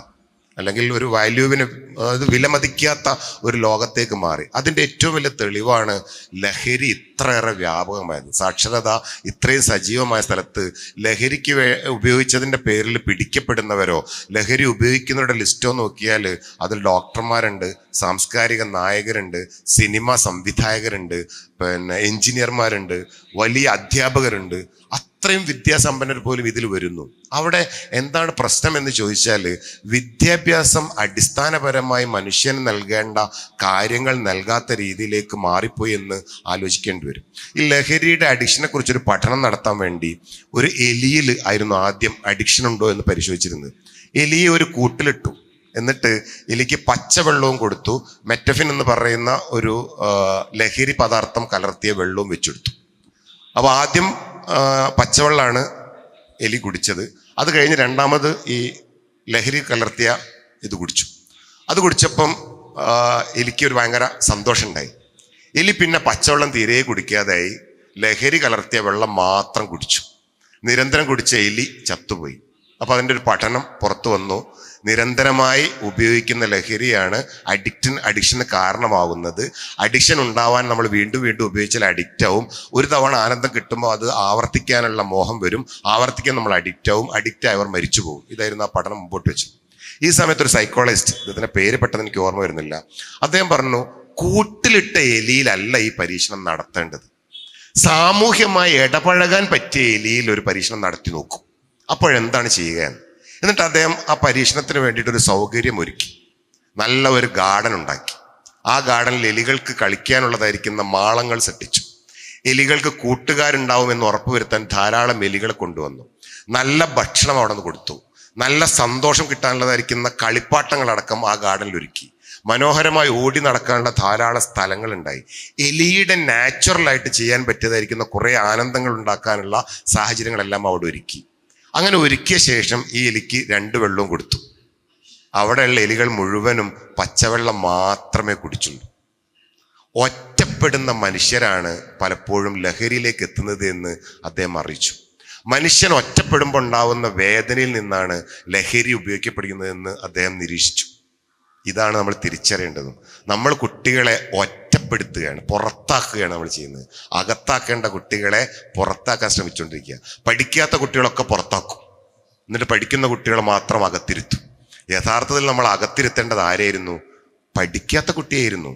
അല്ലെങ്കിൽ ഒരു വാല്യൂവിന് അത് വിലമതിക്കാത്ത ഒരു ലോകത്തേക്ക് മാറി. അതിൻ്റെ ഏറ്റവും വലിയ തെളിവാണ് ലഹരി ഇത്രയേറെ വ്യാപകമായത്. സാക്ഷരത ഇത്രയും സജീവമായ സ്ഥലത്ത് ലഹരിക്ക് ഉപയോഗിച്ചതിൻ്റെ പേരിൽ പിടിക്കപ്പെടുന്നവരോ ലഹരി ഉപയോഗിക്കുന്നവരുടെ ലിസ്റ്റോ നോക്കിയാൽ അതിൽ ഡോക്ടർമാരുണ്ട്, സാംസ്കാരിക നായകരുണ്ട്, സിനിമ സംവിധായകരുണ്ട്, എഞ്ചിനീയർമാരുണ്ട്, വലിയ അധ്യാപകരുണ്ട്. അത്രയും വിദ്യാസമ്പന്നർ പോലും ഇതിൽ വരുന്നു. അവിടെ എന്താണ് പ്രശ്നം എന്ന് ചോദിച്ചാൽ വിദ്യാഭ്യാസം അടിസ്ഥാനപരമായി മനുഷ്യന് നൽകേണ്ട കാര്യങ്ങൾ നൽകാത്ത രീതിയിലേക്ക് മാറിപ്പോയി എന്ന് ആലോചിക്കേണ്ടി വരും. ഈ ലഹരിയുടെ അഡിക്ഷനെ കുറിച്ചൊരു പഠനം നടത്താൻ വേണ്ടി ഒരു എലിയിൽ ആയിരുന്നു ആദ്യം അഡിക്ഷൻ ഉണ്ടോ എന്ന് പരിശോധിച്ചിരുന്നത്. എലിയെ ഒരു കൂട്ടിലിട്ടു, എന്നിട്ട് എലിക്ക് പച്ചവെള്ളവും കൊടുത്തു, മെറ്റഫിൻ എന്ന് പറയുന്ന ഒരു ലഹരി പദാർത്ഥം കലർത്തിയ വെള്ളവും വെച്ചെടുത്തു. അപ്പോൾ ആദ്യം പച്ചവെള്ളമാണ് എലി കുടിച്ചത്. അത് കഴിഞ്ഞ് രണ്ടാമത് ഈ ലഹരി കലർത്തിയ ഇത് കുടിച്ചു. അത് കുടിച്ചപ്പം എലിക്ക് ഒരു ഭയങ്കര സന്തോഷമുണ്ടായി. എലി പിന്നെ പച്ചവെള്ളം തീരെ കുടിക്കാതായി, ലഹരി കലർത്തിയ വെള്ളം മാത്രം കുടിച്ചു. നിരന്തരം കുടിച്ച എലി ചത്തുപോയി. അപ്പോൾ അതിൻ്റെ ഒരു പഠനം പുറത്തു വന്നു. നിരന്തരമായി ഉപയോഗിക്കുന്ന ലഹരിയാണ് അഡിക്ഷന് കാരണമാകുന്നത്. അഡിക്ഷൻ ഉണ്ടാവാൻ നമ്മൾ വീണ്ടും വീണ്ടും ഉപയോഗിച്ചാൽ അഡിക്റ്റ് ആവും. ഒരു തവണ ആനന്ദം കിട്ടുമ്പോൾ അത് ആവർത്തിക്കാനുള്ള മോഹം വരും, ആവർത്തിക്കാൻ നമ്മൾ അഡിക്റ്റ് ആവും, അഡിക്റ്റ് ആയവർ മരിച്ചു പോകും. ഇതായിരുന്നു ആ പഠനം മുമ്പോട്ട് വെച്ചു. ഈ സമയത്ത് ഒരു സൈക്കോളജിസ്റ്റ്, ഇതിന്റെ പേര് പെട്ടെന്ന് എനിക്ക് ഓർമ്മ വരുന്നില്ല, അദ്ദേഹം പറഞ്ഞു, കൂട്ടിലിട്ട എലിയിലല്ല ഈ പരീക്ഷണം നടത്തേണ്ടത്, സാമൂഹ്യമായി ഇടപഴകാൻ പറ്റിയ എലിയിൽ ഒരു പരീക്ഷണം നടത്തി നോക്കും, അപ്പോഴെന്താണ് ചെയ്യുക. എന്നിട്ട് അദ്ദേഹം ആ പരീക്ഷണത്തിന് വേണ്ടിയിട്ടൊരു സൗകര്യം ഒരുക്കി. നല്ല ഒരു ഗാർഡൻ ഉണ്ടാക്കി. ആ ഗാർഡനിൽ എലികൾക്ക് കളിക്കാനുള്ളതായിരിക്കുന്ന മാളങ്ങൾ സൃഷ്ടിച്ചു. എലികൾക്ക് കൂട്ടുകാരുണ്ടാവുമെന്ന് ഉറപ്പുവരുത്താൻ ധാരാളം എലികളെ കൊണ്ടുവന്നു. നല്ല ഭക്ഷണം അവിടെ നിന്ന് കൊടുത്തു. നല്ല സന്തോഷം കിട്ടാനുള്ളതായിരിക്കുന്ന കളിപ്പാട്ടങ്ങളടക്കം ആ ഗാർഡനിൽ ഒരുക്കി. മനോഹരമായി ഓടി നടക്കാനുള്ള ധാരാളം സ്ഥലങ്ങൾ ഉണ്ടായി. എലിയുടെ നാച്ചുറലായിട്ട് ചെയ്യാൻ പറ്റിയതായിരിക്കുന്ന കുറേ ആനന്ദങ്ങൾ ഉണ്ടാക്കാനുള്ള സാഹചര്യങ്ങളെല്ലാം അവിടെ ഒരുക്കി. അങ്ങനെ ഒരുക്കിയ ശേഷം ഈ എലിക്ക് 2 വെള്ളവും കൊടുത്തു. അവിടെയുള്ള എലികൾ മുഴുവനും പച്ചവെള്ളം മാത്രമേ കുടിച്ചുള്ളൂ. ഒറ്റപ്പെടുന്ന മനുഷ്യരാണ് പലപ്പോഴും ലഹരിയിലേക്ക് എത്തുന്നത് എന്ന് അദ്ദേഹം അറിയിച്ചു. മനുഷ്യൻ ഒറ്റപ്പെടുമ്പോൾ ഉണ്ടാവുന്ന വേദനയിൽ നിന്നാണ് ലഹരി ഉപയോഗിക്കപ്പെടുന്നതെന്ന് അദ്ദേഹം നിരീക്ഷിച്ചു. ഇതാണ് നമ്മൾ തിരിച്ചറിയേണ്ടത്. നമ്മൾ കുട്ടികളെ ഒറ്റപ്പെടുത്തുകയാണ്, പുറത്താക്കുകയാണ് നമ്മൾ ചെയ്യുന്നത്. അകത്താക്കേണ്ട കുട്ടികളെ പുറത്താക്കാൻ ശ്രമിച്ചുകൊണ്ടിരിക്കുക. പഠിക്കാത്ത കുട്ടികളൊക്കെ പുറത്താക്കും, എന്നിട്ട് പഠിക്കുന്ന കുട്ടികളെ മാത്രം അകത്തിരുത്തും. യഥാർത്ഥത്തിൽ നമ്മൾ അകത്തിരുത്തേണ്ടത് ആരെയായിരുന്നു? പഠിക്കാത്ത കുട്ടിയായിരുന്നു.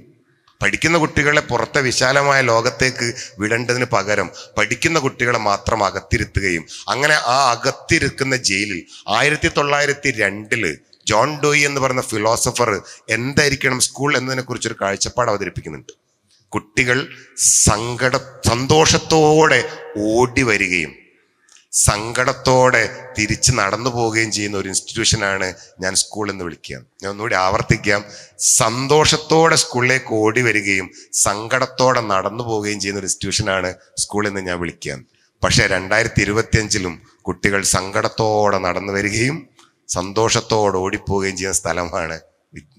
പഠിക്കുന്ന കുട്ടികളെ പുറത്തെ വിശാലമായ ലോകത്തേക്ക് വിടേണ്ടതിന് പകരം പഠിക്കുന്ന കുട്ടികളെ മാത്രം അകത്തിരുത്തുകയും അങ്ങനെ ആ അകത്തിരിക്കുന്ന ജയിലിൽ 1902 ജോൺ ഡോയി എന്ന് പറയുന്ന ഫിലോസഫർ എന്തായിരിക്കണം സ്കൂൾ എന്നതിനെ കുറിച്ചൊരു കാഴ്ചപ്പാട് അവതരിപ്പിക്കുന്നുണ്ട്. കുട്ടികൾ സന്തോഷത്തോടെ ഓടി വരികയും സങ്കടത്തോടെ തിരിച്ച് നടന്നു പോവുകയും ചെയ്യുന്ന ഒരു ഇൻസ്റ്റിറ്റ്യൂഷനാണ് ഞാൻ സ്കൂൾ എന്ന് വിളിക്കുക. ഞാൻ ഒന്നുകൂടി ആവർത്തിക്കാം, സന്തോഷത്തോടെ സ്കൂളിലേക്ക് ഓടി വരികയും സങ്കടത്തോടെ നടന്നു പോവുകയും ചെയ്യുന്ന ഒരു ഇൻസ്റ്റിറ്റ്യൂഷനാണ് സ്കൂൾ എന്ന് ഞാൻ വിളിക്കുക. പക്ഷേ 2025 കുട്ടികൾ സങ്കടത്തോടെ നടന്നു വരികയും സന്തോഷത്തോടെ ഓടിപ്പോവുകയും ചെയ്യുന്ന സ്ഥലമാണ്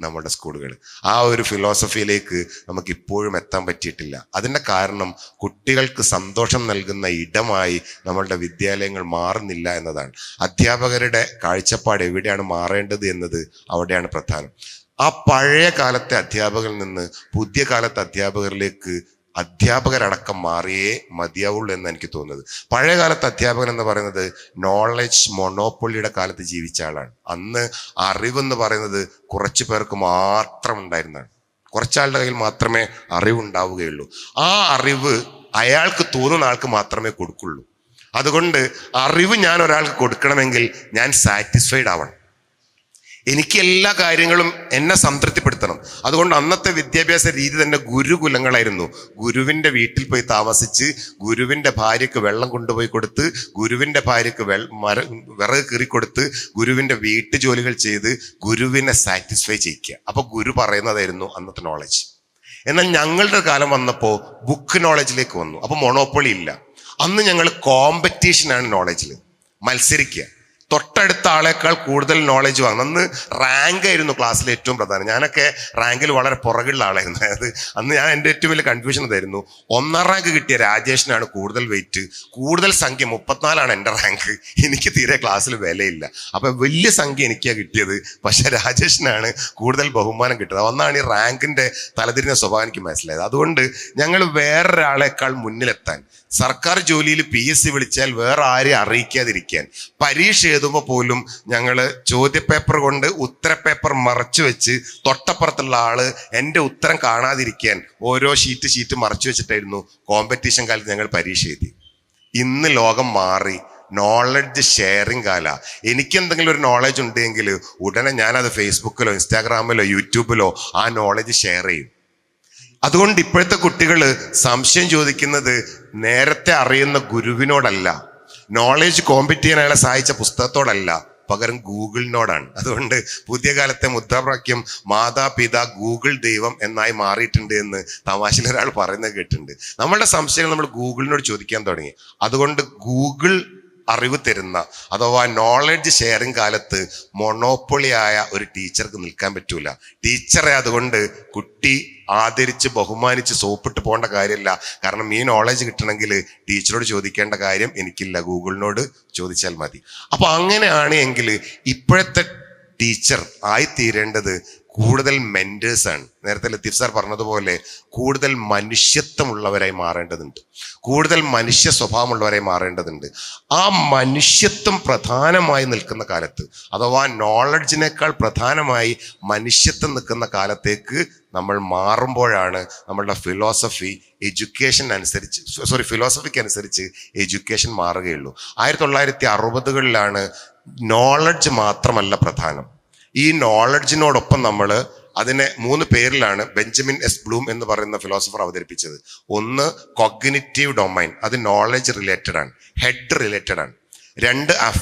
നമ്മുടെ സ്കൂളുകൾ. ആ ഒരു ഫിലോസഫിയിലേക്ക് നമുക്ക് ഇപ്പോഴും എത്താൻ പറ്റിയിട്ടില്ല. അതിൻ്റെ കാരണം കുട്ടികൾക്ക് സന്തോഷം നൽകുന്ന ഇടമായി നമ്മളുടെ വിദ്യാലയങ്ങൾ മാറുന്നില്ല എന്നതാണ്. അധ്യാപകരുടെ കാഴ്ചപ്പാട് എവിടെയാണ് മാറേണ്ടത് എന്നത് അവിടെയാണ് പ്രധാനം. ആ പഴയ കാലത്തെ അധ്യാപകരിൽ നിന്ന് പുതിയ കാലത്തെ അധ്യാപകരിലേക്ക് അധ്യാപകരടക്കം മാറിയേ മതിയാവുള്ളൂ എന്ന് എനിക്ക് തോന്നുന്നത്. പഴയ കാലത്ത് അധ്യാപകൻ എന്ന് പറയുന്നത് നോളജ് മൊണോപ്പൊളിയുടെ കാലത്ത് ജീവിച്ച ആളാണ്. അന്ന് അറിവെന്ന് പറയുന്നത് കുറച്ചു പേർക്ക് മാത്രം ഉണ്ടായിരുന്നതാണ്. കുറച്ചാളുടെ കയ്യിൽ മാത്രമേ അറിവുണ്ടാവുകയുള്ളൂ. ആ അറിവ് അയാൾക്ക് തോന്നുന്ന ആൾക്ക് മാത്രമേ കൊടുക്കുള്ളൂ. അതുകൊണ്ട് അറിവ് ഞാൻ ഒരാൾക്ക് കൊടുക്കണമെങ്കിൽ ഞാൻ സാറ്റിസ്ഫൈഡ് ആവണം. എനിക്ക് എല്ലാ കാര്യങ്ങളും എന്നെ സംതൃപ്തിപ്പെടുത്തണം. അതുകൊണ്ട് അന്നത്തെ വിദ്യാഭ്യാസ രീതി തന്നെ ഗുരുകുലങ്ങളായിരുന്നു. ഗുരുവിൻ്റെ വീട്ടിൽ പോയി താമസിച്ച് ഗുരുവിൻ്റെ ഭാര്യയ്ക്ക് വെള്ളം കൊണ്ടുപോയി കൊടുത്ത്, ഗുരുവിൻ്റെ ഭാര്യയ്ക്ക് വിറക് കീറിക്കൊടുത്ത്, ഗുരുവിൻ്റെ വീട്ടുജോലികൾ ചെയ്ത് ഗുരുവിനെ സാറ്റിസ്ഫൈ ചെയ്യിക്കുക. അപ്പോൾ ഗുരു പറയുന്നതായിരുന്നു അന്നത്തെ നോളജ്. എന്നാൽ ഞങ്ങളുടെ കാലം വന്നപ്പോൾ ബുക്ക് നോളജിലേക്ക് വന്നു. അപ്പോൾ മൊണോപ്പൊളി ഇല്ല. അന്ന് ഞങ്ങൾ കോമ്പറ്റീഷനാണ് നോളജിൽ, മത്സരിക്കുക. തൊട്ടടുത്ത ആളേക്കാൾ കൂടുതൽ നോളജ് വാങ്ങും. അന്ന് റാങ്ക് ആയിരുന്നു ക്ലാസ്സിൽ ഏറ്റവും പ്രധാനം. ഞാനൊക്കെ റാങ്കിൽ വളരെ പുറകുള്ള ആളായിരുന്നു. അതായത് അന്ന് എൻ്റെ ഏറ്റവും വലിയ കൺഫ്യൂഷൻ അതായിരുന്നു. 1ാം റാങ്ക് കിട്ടിയ രാജേഷിനാണ് കൂടുതൽ വെയിറ്റ്, കൂടുതൽ സംഖ്യ 34 എൻ്റെ റാങ്ക്. എനിക്ക് തീരെ ക്ലാസ്സിൽ വിലയില്ല. അപ്പം വലിയ സംഖ്യ എനിക്കാണ് കിട്ടിയത്, പക്ഷെ രാജേഷിനാണ് കൂടുതൽ ബഹുമാനം കിട്ടിയത്. ഒന്നാണ് ഈ റാങ്കിൻ്റെ തലതിരിഞ്ഞ സ്വഭാവം എനിക്ക് മനസ്സിലായത്. അതുകൊണ്ട് ഞങ്ങൾ വേറൊരാളെക്കാൾ മുന്നിലെത്താൻ, സർക്കാർ ജോലിയിൽ PSC വിളിച്ചാൽ വേറെ ആരെയും അറിയിക്കാതിരിക്കാൻ, പരീക്ഷ എഴുതുമ്പോൾ പോലും ഞങ്ങൾ ചോദ്യപേപ്പർ കൊണ്ട് ഉത്തരപേപ്പർ മറച്ചു വെച്ച് തൊട്ടപ്പുറത്തുള്ള ആള് എൻ്റെ ഉത്തരം കാണാതിരിക്കാൻ ഓരോ ഷീറ്റ് മറച്ചു വെച്ചിട്ടായിരുന്നു കോമ്പറ്റീഷൻ കാലത്ത് ഞങ്ങൾ പരീക്ഷ എഴുതി. ഇന്ന് ലോകം മാറി. നോളജ് ഷെയറിങ് കാല. എനിക്ക് എന്തെങ്കിലും ഒരു നോളജ് ഉണ്ടെങ്കിൽ ഉടനെ ഞാനത് ഫേസ്ബുക്കിലോ ഇൻസ്റ്റാഗ്രാമിലോ യൂട്യൂബിലോ ആ നോളജ് ഷെയർ ചെയ്യും. അതുകൊണ്ട് ഇപ്പോഴത്തെ കുട്ടികൾ സംശയം ചോദിക്കുന്നത് നേരത്തെ അറിയുന്ന ഗുരുവിനോടല്ല, നോളജ് കോമ്പറ്റ് ചെയ്യാൻ അയാളെ സഹായിച്ച പുസ്തകത്തോടല്ല, പകരം ഗൂഗിളിനോടാണ്. അതുകൊണ്ട് പുതിയ കാലത്തെ മുദ്രാവാക്യം മാതാപിതാ ഗൂഗിൾ ദൈവം എന്നായി മാറിയിട്ടുണ്ട് എന്ന് തമാശയിൽ ഒരാൾ പറയുന്നത് കേട്ടിട്ടുണ്ട്. നമ്മളുടെ സംശയങ്ങൾ നമ്മൾ ഗൂഗിളിനോട് ചോദിക്കാൻ തുടങ്ങി. അതുകൊണ്ട് ഗൂഗിൾ അറിവ് തരുന്ന അഥവാ നോളജ് ഷെയറിങ് കാലത്ത് മൊണോപ്പൊളിയായ ഒരു ടീച്ചർക്ക് നിൽക്കാൻ പറ്റൂല. ടീച്ചറെ അതുകൊണ്ട് കുട്ടി ആദരിച്ച് ബഹുമാനിച്ച് സോപ്പിട്ട് പോകേണ്ട കാര്യമില്ല. കാരണം ഈ നോളജ് കിട്ടണമെങ്കിൽ ടീച്ചറോട് ചോദിക്കേണ്ട കാര്യം എനിക്കില്ല, ഗൂഗിളിനോട് ചോദിച്ചാൽ മതി. അപ്പൊ അങ്ങനെയാണ് എങ്കിൽ ഇപ്പോഴത്തെ ടീച്ചർ ആയിത്തീരേണ്ടത് കൂടുതൽ മെന്റേഴ്സാണ്. നേരത്തെ ലത്തീഫ് സാർ പറഞ്ഞതുപോലെ കൂടുതൽ മനുഷ്യത്വമുള്ളവരായി മാറേണ്ടതുണ്ട്, കൂടുതൽ മനുഷ്യ സ്വഭാവമുള്ളവരായി മാറേണ്ടതുണ്ട്. ആ മനുഷ്യത്വം പ്രധാനമായി നിൽക്കുന്ന കാലത്ത്, അഥവാ നോളജിനേക്കാൾ പ്രധാനമായി മനുഷ്യത്വം നിൽക്കുന്ന കാലത്തേക്ക് നമ്മൾ മാറുമ്പോഴാണ് നമ്മളുടെ ഫിലോസഫിക്ക് അനുസരിച്ച് എഡ്യൂക്കേഷൻ മാറുകയുള്ളൂ. 1960കളിലാണ് നോളജ് മാത്രമല്ല പ്രധാനം. ഈ നോളജിനോടൊപ്പം നമ്മൾ അതിനെ 3 പേരിലാണ് ബെഞ്ചമിൻ എസ് ബ്ലൂം എന്ന് പറയുന്ന ഫിലോസഫർ അവതരിപ്പിച്ചത്. ഒന്ന് കോഗ്നിറ്റീവ് ഡൊമൈൻ, അത് നോളജ് റിലേറ്റഡ് ആണ്, ഹെഡ് റിലേറ്റഡ് ആണ്. 2